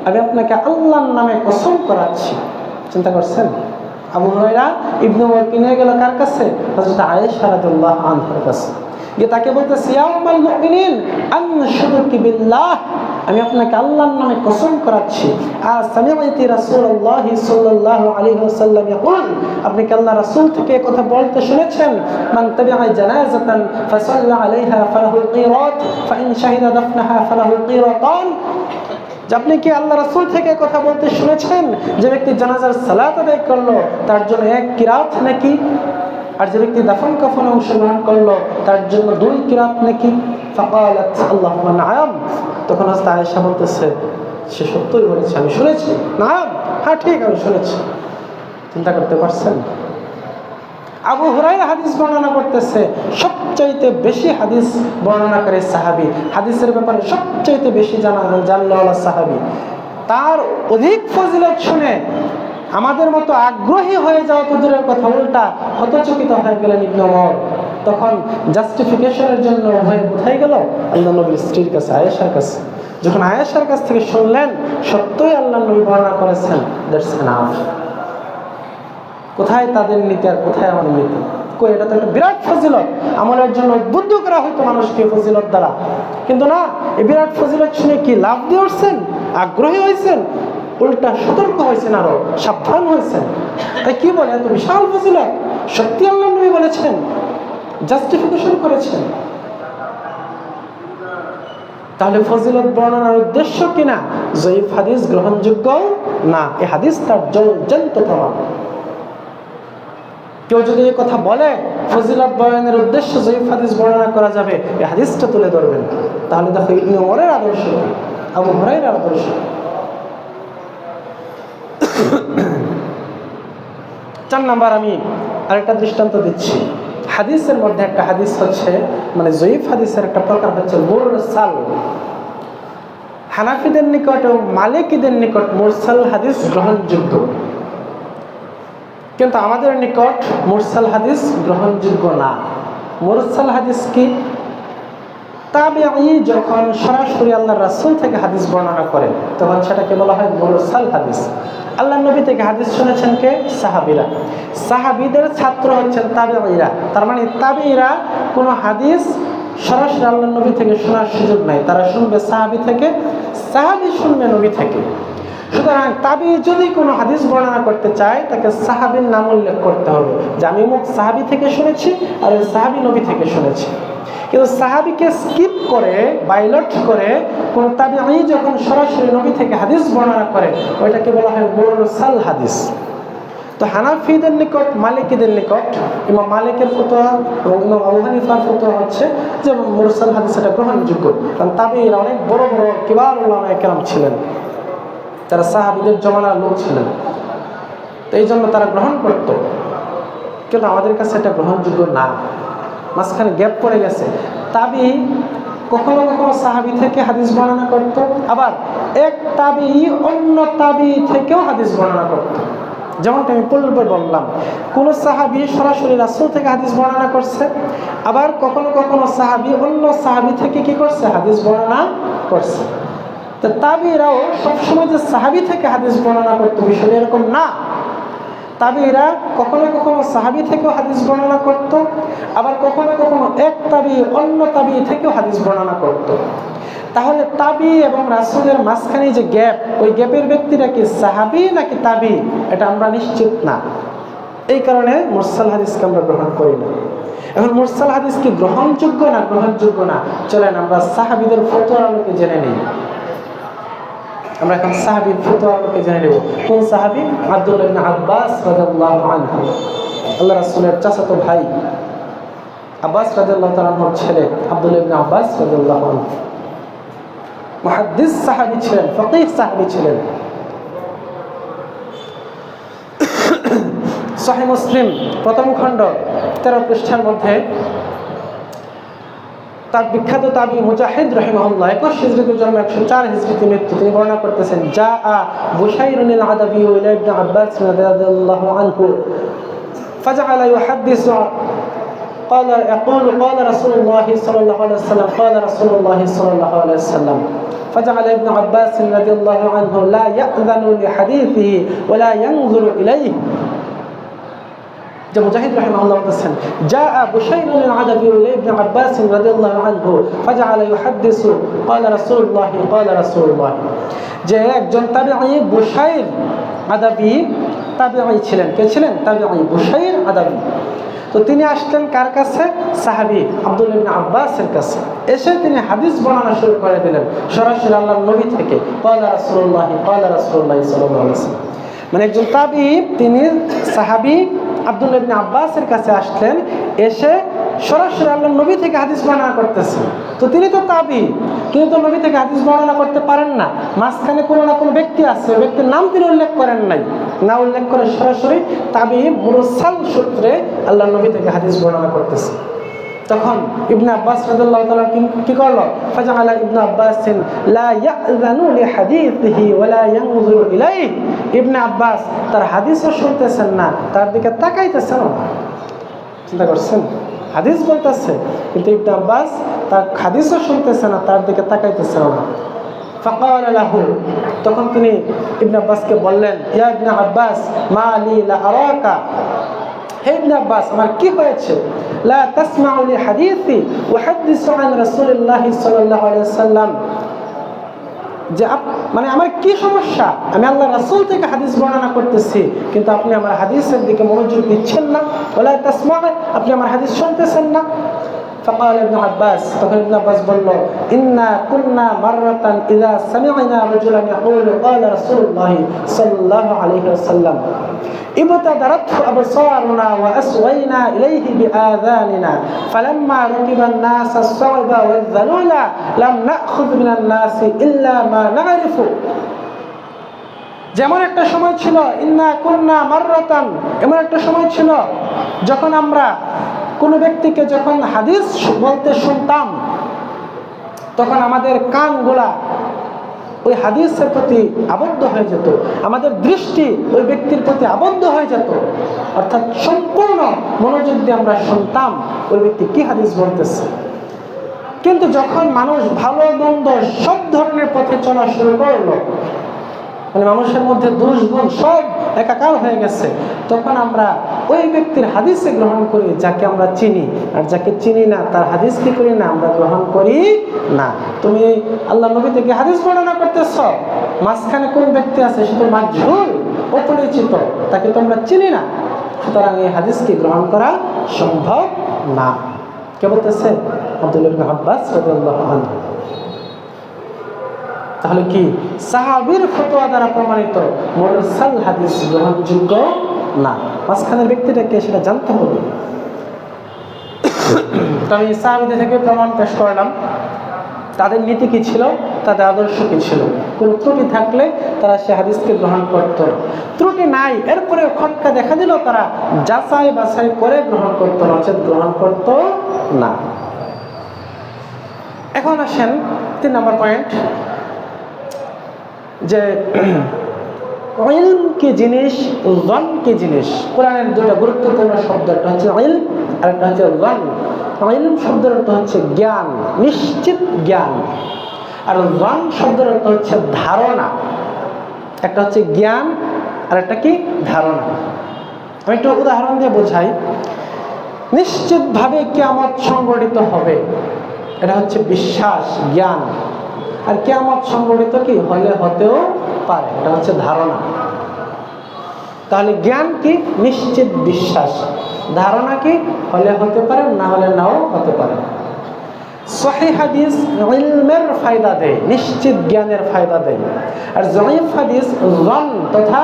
আমি আপনাকে আল্লাহর নামে কসম করাচ্ছি। চিন্তা করছেন? আবু হুরায়রা ইবনে ওমরকে নিয়ে গেল কার কাছে? হযরত আয়েশা রাদিয়াল্লাহু আনহার কাছে। যে তাকে বলতেছে ইয়া উম্মাল মুমিনিন আনশুদুকি বিল্লাহ, আমি আপনাকে আল্লাহর নামে কসম করাচ্ছি, সামি'তি রাসূলুল্লাহ সাল্লাল্লাহু আলাইহি ওয়াসাল্লাম ইয়াকুল, আপনি কি আল্লাহর রাসূল থেকে কথা বলতে শুনেছেন, মান তাবি'a জানাজাতান ফাসাল্লা আলাইহা ফালাহুল কিরাত ফা ইন শাহিদা দাফনাহা ফালাহুল কিরাতান। আপনি কি আল্লাহ রাসূল থেকে কথা বলতে শুনেছেন, যে ব্যক্তি জানাজার সালাত আদায় করলো তার জন্য 1 কিরাত নাকি, আর যে ব্যক্তি দাফন কাফনে অংশগ্রহণ করলো তার জন্য 2 কিরাত নাকি। ফাকালাত আল্লাহুম্মা নাআম, তখন হযরত আয়েশা বলতেছে সে সত্যই বলেছে, আমি শুনেছি। নাআম, হ্যাঁ ঠিক, আমি শুনেছি। চিন্তা করতে পারছেন? আবু হুরায়রা হাদিস বর্ণনা করতেছে, সবচাইতে বেশি হাদিস বর্ণনাকারী সাহাবী, হাদিসের ব্যাপারে সবচাইতে বেশি জাননেওয়ালা সাহাবী, তার অধিক ফজিলত শুনে আমাদের মতো আগ্রহী হয়ে যাওয়া তো দূরের কথা, উল্টা হতচকিত হয়ে গেলেন ইবনে ওমর। তখন জাস্টিফিকেশনের জন্য হয়ে কোথায় গেল? আল্লাহ নবীর স্ত্রীর কাছে, আয়েশার কাছে। যখন আয়েশার কাছ থেকে শুনলেন সত্যই আল্লাহ নবী বর্ণনা করেছেন, দ্যাটস এনাফ। কোথায় তাদের নীতি আর কোথায় আমাদের নীতি? কই, এটা তো একটা বিরাট ফজিলত, আমলের জন্য উদ্বুদ্ধ করা হয়তো মানুষকে ফজিলত দ্বারা, কিন্তু না, এই বিরাট ফজিলত শুনে কি লাভ দিয়ে উঠছেন? আগ্রহী হয়েছেন? উল্টা সতর্ক হয়েছেন, আরো সাবধান হয়েছেন। তাই কি বলে, এত বিশাল ফজিলত সত্যি আল্লাহ নবী বলেছেন, জাস্টিফিকেশন করেছেন। তাহলে ফজিলত বর্ণনার উদ্দেশ্য কিনা জয়ীফ হাদিস গ্রহণযোগ্য না, এই হাদিস তার জ্বলন্ত প্রমাণ। কেউ যদি এই কথা বলে ফজিলত বয়ানের উদ্দেশ্য জয়ীফ হাদিস বর্ণনা করা যাবে, এই হাদিসটা তুলে ধরবেন, তাহলে দেখো ইবনে ওমরের আদর্শ, আবু হুরায়রার আদর্শ। 4 নাম্বার আমি আরেকটা দৃষ্টান্ত দিচ্ছি। হাদিসের মধ্যে একটা হাদিস হচ্ছে, মানে জয়ীফ হাদিসের একটা প্রকার হচ্ছে মুরসাল। হানাফিদের নিকট এবং মালিকিদের নিকট মুরসাল হাদিস গ্রহণযোগ্য, কিন্তু আমাদের নিকট মুরসাল হাদিস গ্রহণযোগ্য না। মুরসাল হাদিস কি? তাবিঈ যখন সরাসরি আল্লাহর রাসূল থেকে হাদিস বর্ণনা করে তখন সেটাকে বলা হয় মুরসাল হাদিস। আল্লাহর নবী থেকে হাদিস শুনেছেন কে? সাহাবীরা। সাহাবীদের ছাত্র হচ্ছেন তাবিঈরা। তার মানে তাবিঈরা কোনো হাদিস সরাসরি আল্লাহর নবী থেকে শোনার সুযোগ নাই, তারা শুনবে সাহাবী থেকে, সাহাবী শুনবে নবী থেকে। সুতরাং তাবিঈ যদি কোনো হাদিস বর্ণনা করতে চায় তাকে সাহাবীর নাম উল্লেখ করতে হবে, যে আমি অমুক সাহাবী থেকে শুনেছি আর ওই সাহাবী নবী থেকে শুনেছি। কিন্তু সাহাবীকে স্কিপ করে, বাইলট করে কোন তাবিঈ যখন সরাসরি নবী থেকে হাদিস বর্ণনা করে ওইটাকে বলা হয় মুরসাল হাদিস। তো হানাফিদের নিকট, মালিকিদের নিকট, ইমাম মালিকের ফতোয়া এবং ইমাম আবু হানিফার ফতোয়া হচ্ছে যে মুরসাল হাদিস এটা গ্রহণযোগ্য, কারণ তাবিঈরা অনেক বড় বড় কিবার উলামায়ে কেরাম ছিলেন, তারা সাহাবীদের জমানার লোক ছিলেন, তো এই জন্য তারা গ্রহণ করত। কিন্তু আমাদের কাছে এটা গ্রহণযোগ্য না, মাঝখানে গ্যাপ পড়ে গেছে। তাবিঈ কখনো কখনো সাহাবী থেকে হাদিস বর্ণনা করত, আবার এক তাবিঈ অন্য তাবিঈ থেকেও হাদিস বর্ণনা করত। যেমনটা আমি পূর্বে বললাম, কোন সাহাবী সরাসরি রাসূল থেকে হাদিস বর্ণনা করছে, আবার কখনো কখনো সাহাবী অন্য সাহাবী থেকে কি করছে? হাদিস বর্ণনা করছে। তো তাবিঈরাও সবসময় যে সাহাবী থেকে হাদিস বর্ণনা করতো বিষয় এরকম না। তাবিঈরা কখনো কখনো সাহাবী থেকেও হাদিস বর্ণনা করত, আবার কখনো কখনো এক তাবিঈ অন্য তাবিঈ থেকেও হাদিস বর্ণনা করত। তাহলে তাবিঈ এবং রাসূলের মাঝখানে যে গ্যাপ, ওই গ্যাপের ব্যক্তিরা কি সাহাবী নাকি তাবিঈ এটা আমরা নিশ্চিত না। এই কারণে মুরসাল হাদিসকে আমরা গ্রহণ করি না। এখন মুরসাল হাদিস কি গ্রহণযোগ্য না গ্রহণযোগ্য না, চলেন আমরা সাহাবীদের ফতোয়ার আলোকে জেনে নিই। আমরা এখন সাহাবীর ফতোয়ার আলোকে জেনে নেব। কোন সাহাবী? আব্দুল্লাহ ইবনে আব্বাস রাদিয়াল্লাহু আনহু, আল্লাহ রাসূলের চাচাতো ভাই আব্বাস রাদিয়াল্লাহু তাআলা আনহুর ছেলে আব্দুল্লাহ ইবনে আব্বাস রাদিয়াল্লাহু আনহু মুহাদ্দিস সাহাবী ছিলেন, ফকিহ সাহাবী ছিলেন। সহিহ মুসলিম প্রথম খণ্ড 13 পৃষ্ঠার মধ্যে তার বিখ্যাত তাবি মুজাহিদ রাহিমাহুল্লাহ 21 হিজরিতে জন্ম 104 হিজরিতে মৃত্যু, তিনি বর্ণনা করতেছেন, যা বুশাইরুল আদাবি ইলা ইবনে আব্বাস রাদিয়াল্লাহু আনহু ফাজআলা ইউহাদ্দিসু قال يقول قال رسول الله صلى الله عليه وسلم قال رسول الله صلى الله عليه وسلم فجعل ابن عباس رضي الله عنه لا يأذن لحديثه ولا ينظر إليه যে মুজাহিদ রাহিমাহুল্লাহ বলেছেন, জাআ বুশাইরুন আল-আদাবি ইবনে আব্বাস রাদিয়াল্লাহু আনহু ফাজআলা ইউহাদ্দিসু ক্বালা রাসূলুল্লাহ, যে একজন তাবিঈ বুশাইর আদাবি তাবিঈ ছিলেন। কে ছিলেন? তাবিঈ বুশাইর আদাবি। তো তিনি আসলেন কার কাছে? সাহাবী আব্দুল্লাহ ইবনে আব্বাসের কাছে। এসে তিনি হাদিস বর্ণনা শুরু করে দিলেন সরাসরি আল্লাহর নবী থেকে, ক্বালা রাসূলুল্লাহ সাল্লাল্লাহু আলাইহি ওয়াসাল্লাম। মানে একজন তাবিঈ তিনি সাহাবী আব্দুল্লাহ ইবনে আব্বাসের কাছে আসলেন, এসে সরাসরি আল্লাহর নবী থেকে হাদিস বর্ণনা করতেছেন। তো তিনি তো তাবিঈ, তিনি তো নবী থেকে হাদিস বর্ণনা করতে পারেন না। মাঝখানে কোনো না কোনো ব্যক্তি আছে, ওই ব্যক্তির নাম তিনি উল্লেখ করেন নাই, না উল্লেখ করে সরাসরি তাবিঈ মুরসাল সূত্রে আল্লাহর নবী থেকে হাদিস বর্ণনা করতেছে। তখন ইবনে আব্বাস রাদিয়াল্লাহু তাআলা কি করলো? ফাজআলা ইবনে আব্বাস লা ইয়াযানু লিহাদিসিহি ওয়া লা ইয়ানজুরু ইলাইহি। ইবনে আব্বাস তার হাদিসও শুনতেছেন না, তার দিকে তাকাইতেছেন না। চিন্তা করছেন? হাদিস বলতেছে কিন্তু ইবনে আব্বাস তার হাদিসও শুনতেছে না, তার দিকে তাকাইতেছে না। ফাকালা লাহু, তখন তিনি ইবনে আব্বাসকে বললেন, ইয়া ইবনে আব্বাস মা লি লা আরাকা, হে ইবনে আব্বাস আমার কি হয়েছে? লা তাসমাউ লি হাদিসি উহাদ্দিসু আন রাসূলিল্লাহি সাল্লাল্লাহু আলাইহি ওয়াসাল্লাম, যে মানে আমার কি সমস্যা? আমি আল্লাহ রাসূল থেকে হাদিস বর্ণনা করতেছি, কিন্তু আপনি আমার হাদিসের দিকে মনোযোগ দিচ্ছেন না। ওয়ালা তাসমাউ, আপনি আমার হাদিস শুনতেছেন না। فقال ابن عباس, তখন ইবনে আব্বাস বলল, ইন্না কুন্না মাররাতান ইযা সামি'না রাজুলান ইয়াকুলু ক্বালা রাসূলুল্লাহ সাল্লাল্লাহু আলাইহি ওয়াসাল্লাম ابتدرته أبصارنا وأسوينا إليه بآذاننا فلما ركب الناس الصعب والذلول لم نأخذ من الناس إلا ما نعرف। যেমন একটা সময় ছিল, ইন্না কুন্না মাররাতান, এমন একটা সময় ছিল যখন আমরা কোনো ব্যক্তিকে যখন হাদিস বলতে শুনতাম, তখন আমাদের কানগুলা ওই হাদিসের প্রতি আবদ্ধ হয়ে যেত, আমাদের দৃষ্টি ওই ব্যক্তির প্রতি আবদ্ধ হয়ে যেত, অর্থাৎ সম্পূর্ণ মনোযোগ দিয়ে আমরা শুনতাম ওই ব্যক্তি কি হাদিস বলতেছে। কিন্তু যখন মানুষ ভালো মন্দ সব ধরনের পথে চলা শুরু করলো, মানে মানুষের মধ্যে দোষ গুণ সব একাকার হয়ে গেছে, তখন আমরা ওই ব্যক্তির হাদিসে গ্রহণ করি যাকে আমরা চিনি, আর যাকে চিনি না তার হাদিস কি করি না, আমরা গ্রহণ করি না। তুমি আল্লাহ নবী থেকে হাদিস বর্ণনা করতেছ, মাঝখানে কোন ব্যক্তি আছে সে তো মাজহুল, অপরিচিত, তাকে তো আমরা চিনি না, সুতরাং এই হাদিসকে গ্রহণ করা সম্ভব না। কে বলতেছে? আব্দুল্লাহ ইবনে আব্বাস রাদিয়াল্লাহু আনহু। তাহলে কি সাহাবীর ফতোয়া দ্বারা প্রমাণিত মুরসাল হাদিস গ্রহণযোগ্য না? মাঝখানের ব্যক্তিটাকে সেটা জানতে হবে। তো আমি সাহাবীদের থেকে প্রমাণ পেশ করলাম, তাদের নীতি কি ছিল, তাদের আদর্শ কি ছিল। কোনো ত্রুটি থাকলে তারা সে হাদিসকে গ্রহণ করত, ত্রুটি নাই এরপরে খটকা দেখা দিল তারা যাচাই বাছাই করে গ্রহণ করত, নচেত গ্রহণ করত না। এখন আসেন 3 নম্বর পয়েন্ট, যে ইলম কি জিনিস, যন কি জিনিস। কোরআনের দুটো গুরুত্বপূর্ণ শব্দ, একটা হচ্ছে ইলম আর একটা হচ্ছে যন। ইলম শব্দের অর্থ হচ্ছে জ্ঞান, নিশ্চিত জ্ঞান, আর যন শব্দের অর্থ হচ্ছে ধারণা। একটা হচ্ছে জ্ঞান আর একটা কি ধারণা। আমি একটু উদাহরণ দিয়ে বোঝাই। নিশ্চিতভাবে কিয়ামত সংঘটিত হবে, এটা হচ্ছে বিশ্বাস, জ্ঞান। আর কিয়ামত সংঘটিত কি হলে হতেও পারে, এটা হচ্ছে ধারণা। তাহলে জ্ঞান কি? নিশ্চিত বিশ্বাস। ধারণা কি? হলে হতে পারে, না হলে নাও হতে পারে। সহিহ হাদিস ইলমের ফায়দা দেয়, নিশ্চিত জ্ঞানের ফায়দা দেয়। আর জয়ীফ হাদিস যন তথা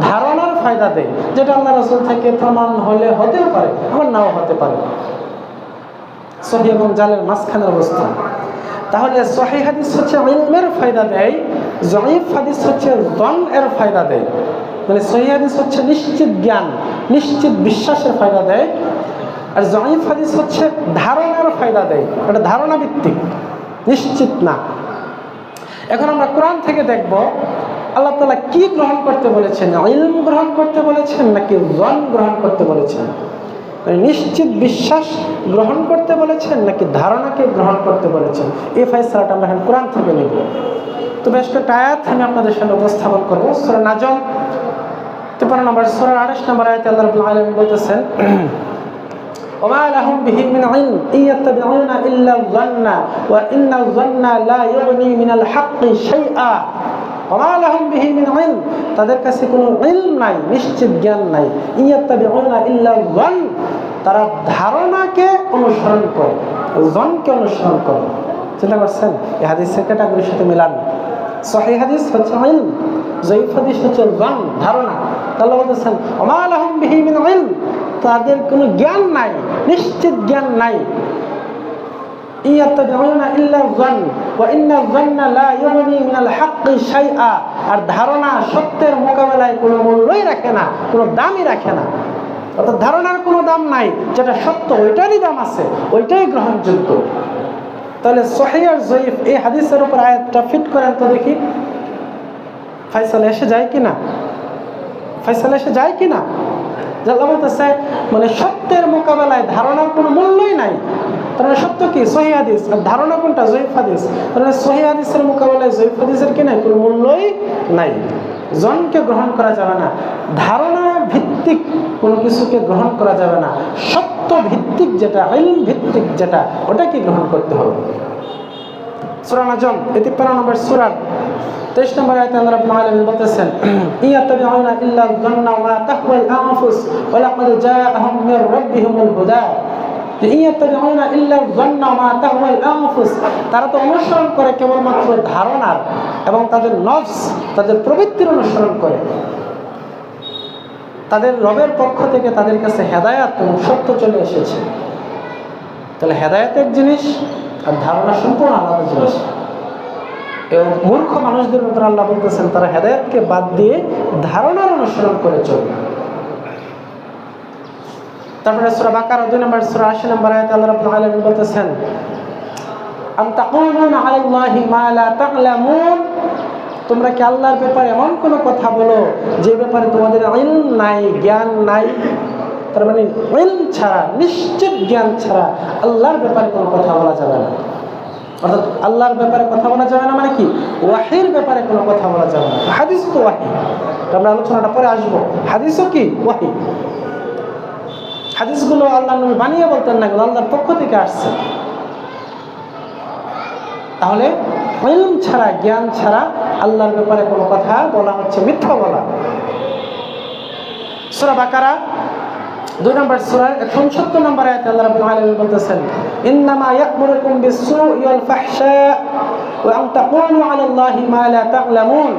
ধারণার ফায়দা দেয়, যেটা আল্লাহ রাসূল থেকে প্রমাণ হলে হতেও পারে, আবার নাও হতে পারে। সহিহ এবং জালের মাঝখানের অবস্থা। তাহলে সহিহ হাদিস হচ্ছে ইলমের ফায়দা দেয়, জয়ীফ হাদিস হচ্ছে যন এর ফায়দা দেয়। মানে সহিহ হাদিস হচ্ছে নিশ্চিত জ্ঞান, নিশ্চিত বিশ্বাসের ফায়দা দেয়, আর জয়ীফ হাদিস হচ্ছে ধারণার ফায়দা দেয়, এটা ধারণা ভিত্তিক, নিশ্চিত না। এখন আমরা কোরআন থেকে দেখব আল্লাহ তাআলা কি গ্রহণ করতে বলেছেন, ইলম গ্রহণ করতে বলেছেন নাকি যন গ্রহণ করতে বলেছেন, মানে নিশ্চিত বিশ্বাস গ্রহণ করতে বলেছেন নাকি ধারণাকে গ্রহণ করতে বলেছেন। এই ফয়সালাটা আমরা এখন কোরআন থেকে নেব। তো বেশ কয়েকটা আয়াত আমি আপনাদের সামনে উপস্থাপন করবো। সূরা নাজম 53 নম্বর সূরা 28 নম্বর আয়াতে আল্লাহ রাব্বুল আলামিন বলতেছেন ওমা লাহুম বিহি মিন ইলম ইয়াত্তাবিউনা ইল্লা যান্না ওয়া ইন্না যান্না লা ইউগনি মিনাল হাক্কি শাইআ। ওমা লাহুম বিহি মিন ইলম, তাদের কাছে কোনো ইলম নাই, নিশ্চিত জ্ঞান নাই। ইয়াত্তাবিউনা ইল্লা যান, তারা ধারণাকে অনুসরণ করে, জনকে অনুসরণ করে। চিন্তা করছেন এই হাদিসের ক্যাটাগরির সাথে মিলান। সহিহ হাদিস হচ্ছে ইলম, যায়িফ হাদিস হচ্ছে জন, ধারণা। আল্লাহ বলতেছেন ওমা লাহুম বিহি মিন ইলম, তাদের কোনো জ্ঞান নাই, নিশ্চিত জ্ঞান নাই। ইয়াত্তাবিউনা ইল্লা যান ওয়া ইন্না যান্না লা ইউগনি মিনাল হাক্কি শাইআ, আর ধারণা সত্যের মোকাবেলায় কোনো মূল্যই রাখে না, কোনো দামই রাখে না। অর্থাৎ ধারণার কোনো দাম নাই, যেটা সত্য ওইটারই দাম আছে, ওইটাই গ্রহণযোগ্য। তাহলে সহিহ আর যায়িফ এই হাদিসের উপর আয়াতটা ফিট করেন তো দেখি, ফায়সালা এসে যায় কিনা, ফায়সালা এসে যায় কিনা। আল্লাহ বলতেছে মানে সত্যের মোকাবেলায় ধারণার কোনো মূল্যই নাই। তাহলে সত্য কি? সহিহ হাদিস। আর ধারণা কোনটা? যায়িফ হাদিস। তাহলে সহিহ হাদিসের মোকাবেলায় যায়িফ হাদিসের কি নাই? কোনো মূল্যই নাই। জনকে গ্রহণ করা যাবে না, ধারণা ভিত্তিক কোনো কিছুকে গ্রহণ করা যাবে না। সত্য ভিত্তিক যেটা, ইলম ভিত্তিক যেটা, ওটাকে গ্রহণ করতে হবে। সূরা নাজম 53 নম্বর সূরা 23 নম্বর আয়াতে আল্লাহ রাব্বুল আলামিন বলতেছেন ইয়াত্তাবিউনা ইল্লা যান্না ওয়া মা তাহওয়াল আনফুস ওয়া লাকাদ জাআহুম মির রাব্বিহিমুল হুদা। ইয়াত্তাবিউনা ইল্লা যান্না ওয়া মা তাহওয়াল আনফুস, তারা তো অনুসরণ করে কেবলমাত্র ধারণার এবং তাদের নফস, তাদের প্রবৃত্তির অনুসরণ করে। তাদের রবের পক্ষ থেকে তাদের কাছে হেদায়েত এবং সত্য চলে এসেছে। তাহলে হেদায়েত এক জিনিস আর ধারণা সম্পূর্ণ আলাদা জিনিস। এবং মূর্খ মানুষদের উপর আল্লাহ বলতেছেন তারা হেদায়েতকে বাদ দিয়ে ধারণার অনুসরণ করে চলবে। তারপরে সূরা বাকারা 2 নম্বর সূরা 80 নম্বর আয়াতে আল্লাহ রাব্বুল আলামিন বলতেছেন আম তাকুলুনা আলাল্লাহি মা লা তা'লামুন, তোমরা কি আল্লাহর ব্যাপারে এমন কোনো কথা বলো যে ব্যাপারে তোমাদের ইলম নাই, জ্ঞান নাই। তার মানে ইলম ছাড়া, নিশ্চিত জ্ঞান ছাড়া আল্লাহর ব্যাপারে কোনো কথা বলা যাবে না। অর্থাৎ আল্লাহর ব্যাপারে কথা বলা যাবে না মানে কি? ওয়াহির ব্যাপারে কোনো কথা বলা যাবে না। হাদিস তো ওয়াহি, আমরা আলোচনাটা পরে আসবো। হাদিসও কি? ওয়াহি। হাদিসগুলো আল্লাহর নবী বানিয়ে বলতেন না, আল্লাহর পক্ষ থেকে আসছে। তাহলে ইলম ছাড়া, জ্ঞান ছাড়া আল্লাহর ব্যাপারে কোনো কথা বলা হচ্ছে মিথ্যা বলা। সূরা বাকারা 2 নম্বর সূরা 69 নম্বর আয়াতে আল্লাহ রাব্বুল আলামিন বলতেছেন ইন্নামা ইয়া'মুরুকুম বিস-সু'i ওয়াল ফাহশা' ওয়া আন তাকুলু 'আলাল্লাহি মা লা তা'লামুন।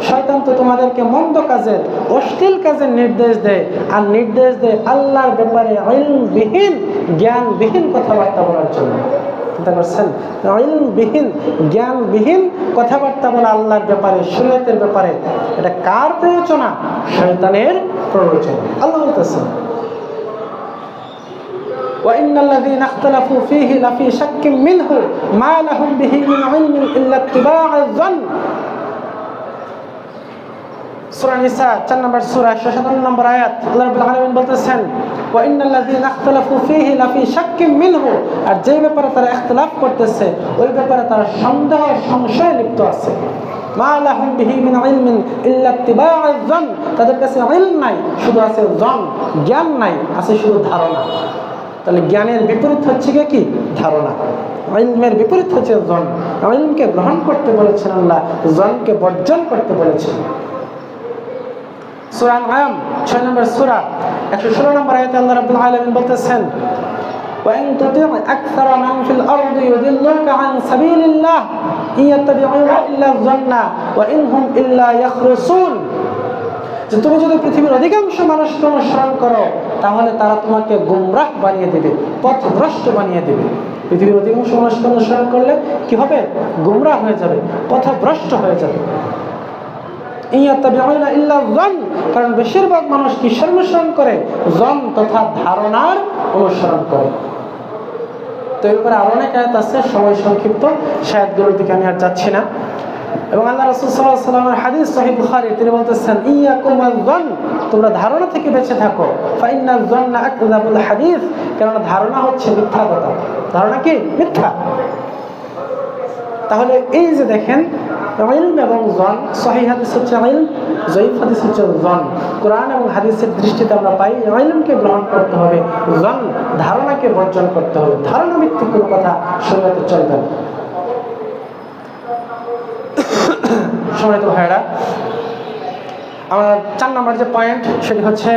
শয়তান তো তোমাদেরকে মন্দ কাজের, অশ্লীল কাজের নির্দেশ দেয়, আর নির্দেশ দেয় আল্লাহর ব্যাপারে ইলমবিহীন, জ্ঞানবিহীন কথাবার্তা বলার জন্য। চিন্তা করছেন? ইলমবিহীন, জ্ঞানবিহীন কথাবার্তা বলা আল্লাহর ব্যাপারে, শরীয়তের ব্যাপারে, এটা কার প্ররোচনা? শয়তানের প্ররোচনা। আল্লাহ বলতেছেন وَإِنَّ الَّذِينَ اخْتَلَفُوا فِيهِ لَفِي شَكٍّ مِّنْهُ مَا لَهُمْ بِهِ مِنْ عِلْمٍ إِلَّا اتِّبَاعَ الظَّنِّ। সূরা নিসা 4 নম্বর সূরা 157 নম্বর আয়াত আল্লাহ রাব্বুল আলামিন বলতেছেন وَإِنَّ الَّذِينَ اخْتَلَفُوا فِيهِ لَفِي شَكٍّ مِّنْهُ, আর যে ব্যাপারে তারা ইখতিলাফ করতেছে ওই ব্যাপারে তারা সন্দেহ, সংশয়ে লিপ্ত আছে। মা লাহুম বিহি মিন ইলমিন ইল্লা ইত্তিবা'আ যন, তাদের কাছে ইলম নাই, শুধু আছে জন, জ্ঞান নাই, আছে শুধু ধারণা। তাহলে জ্ঞানের বিপরীত হচ্ছে কি? ধারণা। ইলমের বিপরীত হচ্ছে জন। ইলমকে গ্রহণ করতে বলেছেন আল্লাহ, জনকে বর্জন করতে বলেছেন। সূরা আনআম 6 নম্বর সূরা 116 নম্বর আয়াতে আল্লাহ রাব্বুল আলামিন বলতেছেন ওয়া ইন তুতি' আকসারা মান ফিল আরদি ইউদিল্লুকা আন সাবিলিল্লাহ ইয়াত্তাবি'উনা ইল্লা যন্না ওয়া ইনহুম ইল্লা ইয়াখরুসুন। যে তুমি যদি পৃথিবীর অধিকাংশ মানুষকে অনুসরণ করো তাহলে তারা তোমাকে গুমরাহ বানিয়ে দেবে, পথভ্রষ্ট বানিয়ে দেবে। পৃথিবীর অধিকাংশ মানুষকে অনুসরণ করলে কি হবে? গুমরাহ হয়ে যাবে, পথভ্রষ্ট হয়ে যাবে। ইয়াত্তাবিউনা ইল্লা যন, কারণ বেশিরভাগ মানুষ কিসের অনুসরণ করে? জন তথা ধারণার অনুসরণ করে। তো এই ব্যাপারে আরো অনেক আয়াত আছে, সময় সংক্ষিপ্ত, আয়াতগুলোর দিকে আমি আর যাচ্ছি না। এবং আল্লাহ রাসূল সাল্লাল্লাহু আলাইহি ওয়াসাল্লামের হাদিস সহিহ বুখারী, তিনি বলতেছেন ইয়াকুম আয-যন, তোমরা ধারণা থেকে বেঁচে থাকো। ফা ইন্নাল যন্না আকযাবুল হাদিস, কারণ ধারণা হচ্ছে মিথ্যা কথা। ধারণা কি? মিথ্যা। তাহলে এই যে দেখেন ইলম এবং জন, সহিহ হাদিস হচ্ছে ইলম, জয়ীফ হাদিস হচ্ছে জন। কোরআন এবং হাদিসের দৃষ্টিতে আমরা পাই ইলমকে গ্রহণ করতে হবে, জন ধারণাকে বর্জন করতে হবে। ধারণা ভিত্তিক কোনো কথা শরীয়তে চলবে না। সম্মানিত ভাইরা, আমার 4 নম্বর যে পয়েন্ট সেটি হচ্ছে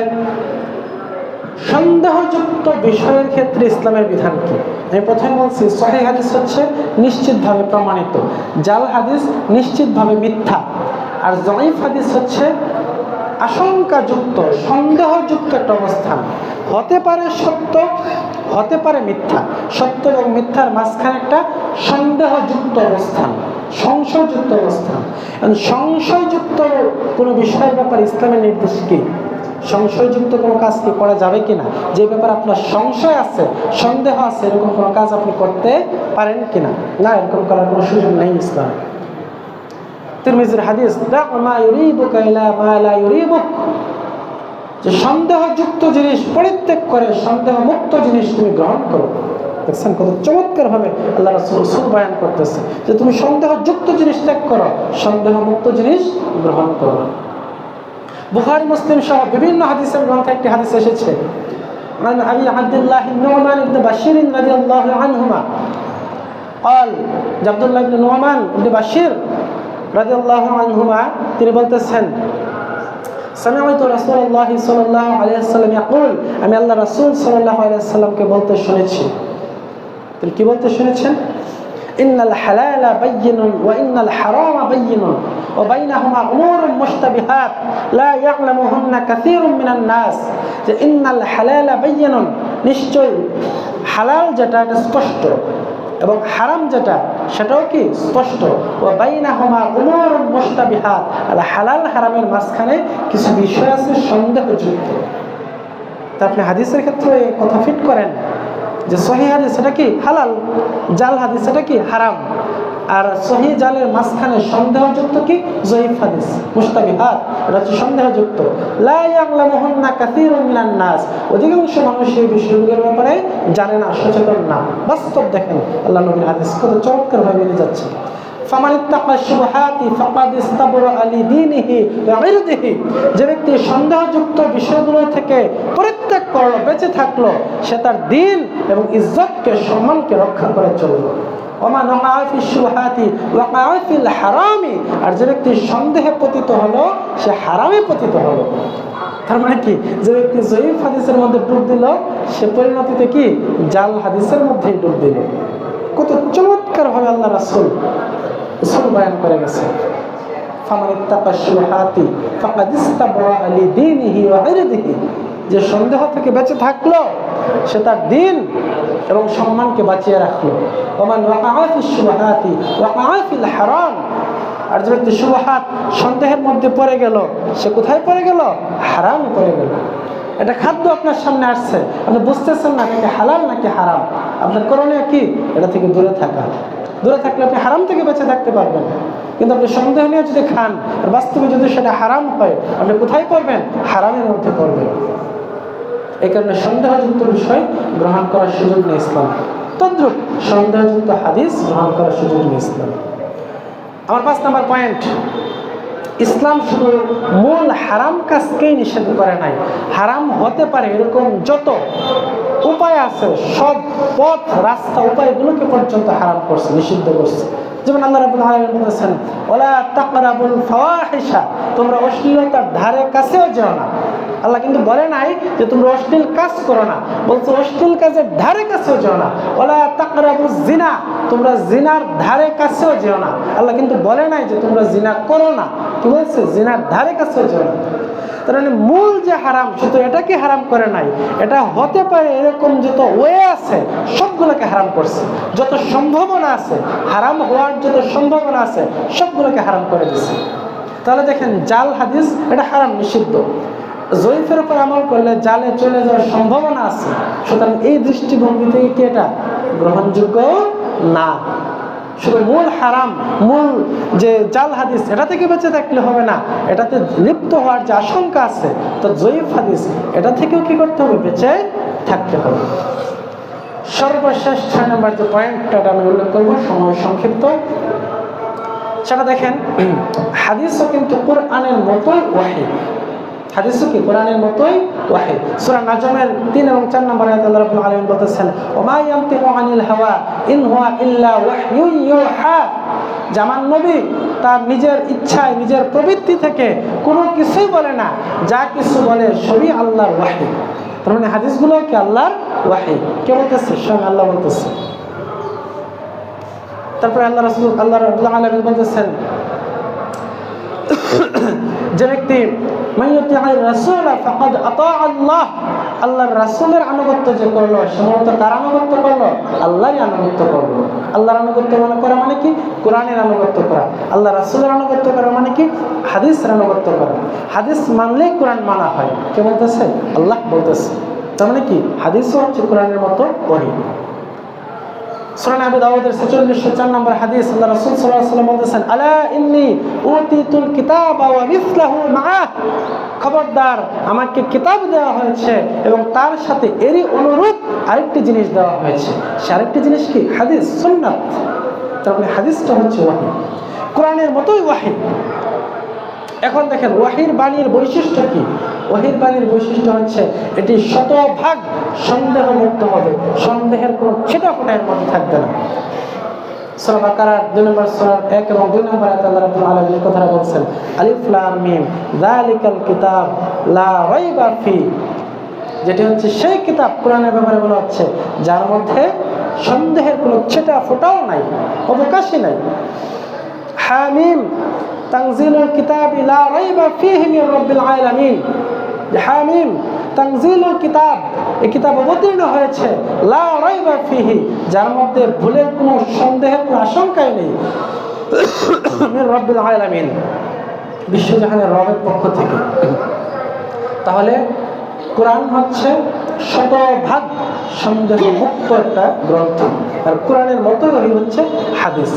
সন্দেহযুক্ত বিষয়ের ক্ষেত্রে ইসলামের বিধান কি। আমি প্রথমে বলছি সহিহ হাদিস হচ্ছে নিশ্চিতভাবে প্রমাণিত, জাল হাদিস নিশ্চিতভাবে মিথ্যা, আর জয়ীফ হাদিস হচ্ছে আশঙ্কাযুক্ত সন্দেহযুক্ত একটা অবস্থান। হতে পারে সত্য, হতে পারে মিথ্যা, সত্য এবং মিথ্যার মাঝখানে একটা সন্দেহযুক্ত অবস্থান, সংশয়যুক্ত অবস্থান। সংশয়যুক্ত কোনো বিষয়ের ব্যাপারে ইসলামের নির্দেশ কি? সংশয়যুক্ত কোনো কাজ কি করা যাবে কিনা? যে ব্যাপারে আপনার সংশয় আছে, সন্দেহ আছে, এরকম কোনো কাজ আপনি করতে পারেন কিনা? না, এরকম করার কোনো সুযোগ নেই ইসলামে। তিরমিজির হাদিস, দা মা ইউরিবুকা ইলা মা লা ইউরিবুক, যে সন্দেহযুক্ত জিনিস পরিত্যাগ করে সন্দেহমুক্ত জিনিস তুমি গ্রহণ করো। দেখছেন কত চমৎকার ভাবে আল্লাহ রাসূল বয়ান করতেছে যে তুমি সন্দেহযুক্ত জিনিস ত্যাগ করো, সন্দেহমুক্ত জিনিস গ্রহণ করো। বুখারী মুসলিম সহ বিভিন্ন হাদিসের গ্রন্থে একটি হাদিস এসেছে, عن أبي عبد الله النعمان بن بشير رضي الله عنهما قال, আব্দুল্লাহ ইবনে নুমান ইবনে বাশির রাদিয়াল্লাহু আনহুমা তিনি বলতেছেন, সামি'তু রাসূলুল্লাহ সাল্লাল্লাহু আলাইহি ওয়াসাল্লাম ইয়াকুল, আমি আল্লাহ রাসূল সাল্লাল্লাহু আলাইহি ওয়াসাল্লামকে বলতে শুনেছি। তিনি কি বলতে শুনেছেন? ইন্নাল হালালা বায়্যিনুন ওয়া ইন্নাল হারামা বায়্যিনুন ওয়া বাইনাহুমা উমুরুন মুশতাবিহাত লা ইয়া'লামুহুন্না কাসীরুম মিনান নাস। যে ইন্নাল হালালা বায়্যিনুন, নিশ্চয় হালাল যেটা এটা স্পষ্ট, এবং হারাম যেটা সেটাও কি স্পষ্ট। ওয়া বাইনাহুমা উমুরুন মুশতাবিহাত, আর হালাল হারামের মাঝখানে কিছু বিষয় আছে সন্দেহযুক্ত। তা আপনি হাদিসের ক্ষেত্রে কথা ফিট করেন যে সহিহ হাদিস সেটা কি হালাল, জাল হাদিস সেটা কি হারাম, আর সহিহ জালের মাঝখানে সন্দেহযুক্ত কি জয়ীফ হাদিস, মুশতাবিহাত, এটা হচ্ছে সন্দেহযুক্ত। লা ইয়া'লামুহুন্না কাসীরুম মিনান নাস, অধিকাংশ মানুষ এই বিষয়গুলোর ব্যাপারে জানে না, সচেতন না। বাস্তব দেখেন আল্লাহ নবীর হাদিস কত চমৎকারভাবে মিলে যাচ্ছে। ফামান ইত্তাকা শুবহাতি ফাকাদ ইস্তাবরা লিদীনিহি ওয়া ইরদিহি, যে ব্যক্তি সন্দেহযুক্ত বিষয়গুলো থেকে পরিত্যাগ করলো, বেঁচে থাকলো, সে তার দ্বীন এবং ইজ্জতকে, সম্মানকে রক্ষা করে চললো। ওমা নাকা ফি শুবহাতি ওয়াকা ফিল হারামি, আর যে ব্যক্তি সন্দেহে পতিত হলো সে হারামে পতিত হলো। তার মানে কি, যে ব্যক্তি জয়ীফ হাদিসের মধ্যে ডুব দিল সে পরিণতিতে কি জাল হাদিসের মধ্যেই ডুব দিল। কত চমৎকার ভাবে আল্লাহ রাসূল বয়ান করে গেছে। ফামান ইত্তাকা শুবহাতি ফাকাদ ইস্তাবরা লিদীনিহি ওয়া ইরদিহি, যে সন্দেহ থেকে বেঁচে থাকলো সে তার দ্বীন এবং সম্মানকে বাঁচিয়ে রাখলো। ওমান ওয়াকা ফি শুবহাতি ওয়াকা ফিল হারাম, আর যে ব্যক্তি শুবহাত সন্দেহের মধ্যে পড়ে গেল সে কোথায় পড়ে গেল? হারামে পড়ে গেল। এটা খাদ্য আপনার সামনে আসছে, আপনি বুঝতেছেন না এটা হালাল নাকি হারাম, আপনার করণীয় কি? এটা থেকে দূরে থাকা। দূরে থাকলে আপনি হারাম থেকে বেঁচে থাকতে পারবেন। কিন্তু আপনি সন্দেহ নিয়ে যদি খান আর বাস্তবে যদি সেটা হারাম হয়, আপনি কোথায় পড়বেন? হারামের মধ্যে পড়বেন। এই কারণে সন্দেহযুক্ত বিষয় গ্রহণ করার সুযোগ নেই ইসলাম, তদ্রুপ সন্দেহযুক্ত হাদিস গ্রহণ করার সুযোগ নেই ইসলাম। আমার 5 নম্বর পয়েন্ট, ইসলাম শুধু মূল হারাম কাজকেই নিষেধ করে নাই, হারাম হতে পারে এরকম যত উপায় আছে সব পথ রাস্তা উপায়গুলোকে পর্যন্ত হারাম করছে, নিষিদ্ধ করছে। যেমন আল্লাহ রাব্বুল আলামিন বলেছেন, ওয়ালা তাকরাবুল ফাওয়াহিশা, তোমরা অশ্লীলতার ধারে কাছেও যেও না। আল্লাহ কিন্তু বলে নাই যে তোমরা অশ্লীল কাজ করো না, বলছে অশ্লীল কাজের ধারে কাছেও যেও না। ওয়ালা তাকরাবুজ জিনা, তোমরা জিনার ধারে কাছেও যেও না। আল্লাহ কিন্তু বলে নাই যে তোমরা জিনা করো না, কি বলছে? জিনার ধারে কাছেও যেও না। তার মানে মূল যে হারাম শুধু এটাকে হারাম করে নাই, এটা হতে পারে এরকম যত ওয়ে আছে সবগুলোকে হারাম করছে। যত সম্ভাবনা আছে হারাম হওয়ার, যত সম্ভাবনা আছে সবগুলোকে হারাম করে দিচ্ছে। তাহলে দেখেন জাল হাদিস এটা হারাম, নিষিদ্ধ। জয়ীফের উপর আমল করলে জালে চলে যাওয়ার সম্ভাবনা আছে, সুতরাং এই দৃষ্টিভঙ্গি থেকে কি এটা গ্রহণযোগ্য না। শুধু মূল হারাম, মূল যে জাল হাদিস এটা থেকে বেঁচে থাকলে হবে না, এটাতে লিপ্ত হওয়ার যে আশঙ্কা আছে, তো জয়ীফ হাদিস এটা থেকেও কি করতে হবে? বেঁচে থাকতে হবে। সর্বশেষ 6 নম্বর যে পয়েন্টটা আমি উল্লেখ করবো, সময় সংক্ষিপ্ত, সেটা দেখেন হাদিসও কিন্তু কোরআনের মতোই ওয়াহি, হাদিসও কি কোরআনের মতোই ওয়াহি। সূরা নাজমের 3 এবং 4 নম্বর আয়াতে আল্লাহ রাব্বুল আলামিন বলতেছেন ওমা ইয়ানতিকু আনিল হাওয়া ইন হুয়া ইল্লা ওয়াহয়ুন ইউহা, জামান নবী তার নিজের ইচ্ছায় নিজের প্রবৃত্তি থেকে কোনো কিছুই বলে না, যা কিছু বলে সবই আল্লাহর ওয়াহি। তার মানে হাদিসগুলো কি আল্লাহর ওয়াহি। কে বলতেছে? স্বয়ং আল্লাহ বলতেছে। তারপরে আল্লাহ রাব্বুল আলামিন বলতেছেন যে ব্যক্তি মাইয়ুতি'আর রাসূল ফাকাদ আতা আল্লাহ, আল্লাহর রাসূলের আনুগত্য যে করলো সে মূলত কার আনুগত্য করলো? আল্লাহরই আনুগত্য করলো। আল্লাহর আনুগত্য করা মানে কি? কোরআনের আনুগত্য করা। আল্লাহ রাসূলের আনুগত্য করা মানে কি? হাদিসের আনুগত্য করা। হাদিস মানলেই কোরআন মানা হয়। কে বলতেছে? আল্লাহ বলতেছে। তার মানে কি হাদিসও হচ্ছে কোরআনের মতো ওহী। সূরা আবু দাউদের 4604 নম্বর হাদিস, আল্লাহ রাসূল সাল্লাল্লাহু আলাইহি ওয়াসাল্লাম বলেছেন আলা ইন্নী উতিতুল কিতাবা ওয়া মিসলাহু মাআহ, খবরদার আমাকে কিতাব দেওয়া হয়েছে এবং তার সাথে এরই অনুরূপ আরেকটি জিনিস দেওয়া হয়েছে। সে আরেকটি জিনিস কি? হাদিস, সুন্নাত। তার মানে হাদিসটা হচ্ছে ওয়াহী, কোরআনের মতোই ওয়াহী। এখন দেখেন ওয়াহির বাণীর বৈশিষ্ট্য কি? ওয়াহির বাণীর বৈশিষ্ট্য হচ্ছে এটি শতভাগ সন্দেহ মুক্ত হবে, সন্দেহের কোনো ছিটাফোঁটা এর মধ্যে থাকবে না। সূরা বাকারার 2 নম্বর সূরার 1 এবং 2 নম্বর আয়াতে আল্লাহ রাব্বুল আলামিন এই কথাটা বলছেন আলিফ লাম মিম যালিকাল কিতাব লা রাইবা ফি, যেটি হচ্ছে সেই কিতাব, কোরআনের ব্যাপারে বলা হচ্ছে যার মধ্যে সন্দেহের কোনো ছিটাফোঁটাও নাই, অবকাশই নাই। হামিম তানজিলুল কিতাবি লা রাইবা ফীহি মির রাব্বিল আলামিন, হামিম তানজিলুল কিতাব, এই কিতাব অবতীর্ণ হয়েছে লা রাইবা ফীহি, যার মধ্যে ভুলের কোনো সন্দেহের কোনো আশঙ্কাই নেই, মির রাব্বিল আলামিন, বিশ্বজাহানের রবের পক্ষ থেকে। তাহলে কোরআন হচ্ছে শতভাগ সন্দেহ মুক্ত একটা গ্রন্থ, আর কোরআনের মতোই হচ্ছে হাদিস।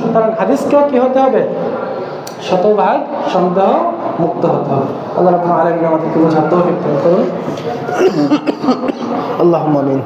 সুতরাং হাদিসকেও কি হতে হবে? শতভাগ সন্দেহ মুক্ত হতে হবে। আল্লাহ রাব্বুল আলামিন আমাদেরকে বোঝার তৌফিক দান করুন। আল্লাহুম্মা আমিন।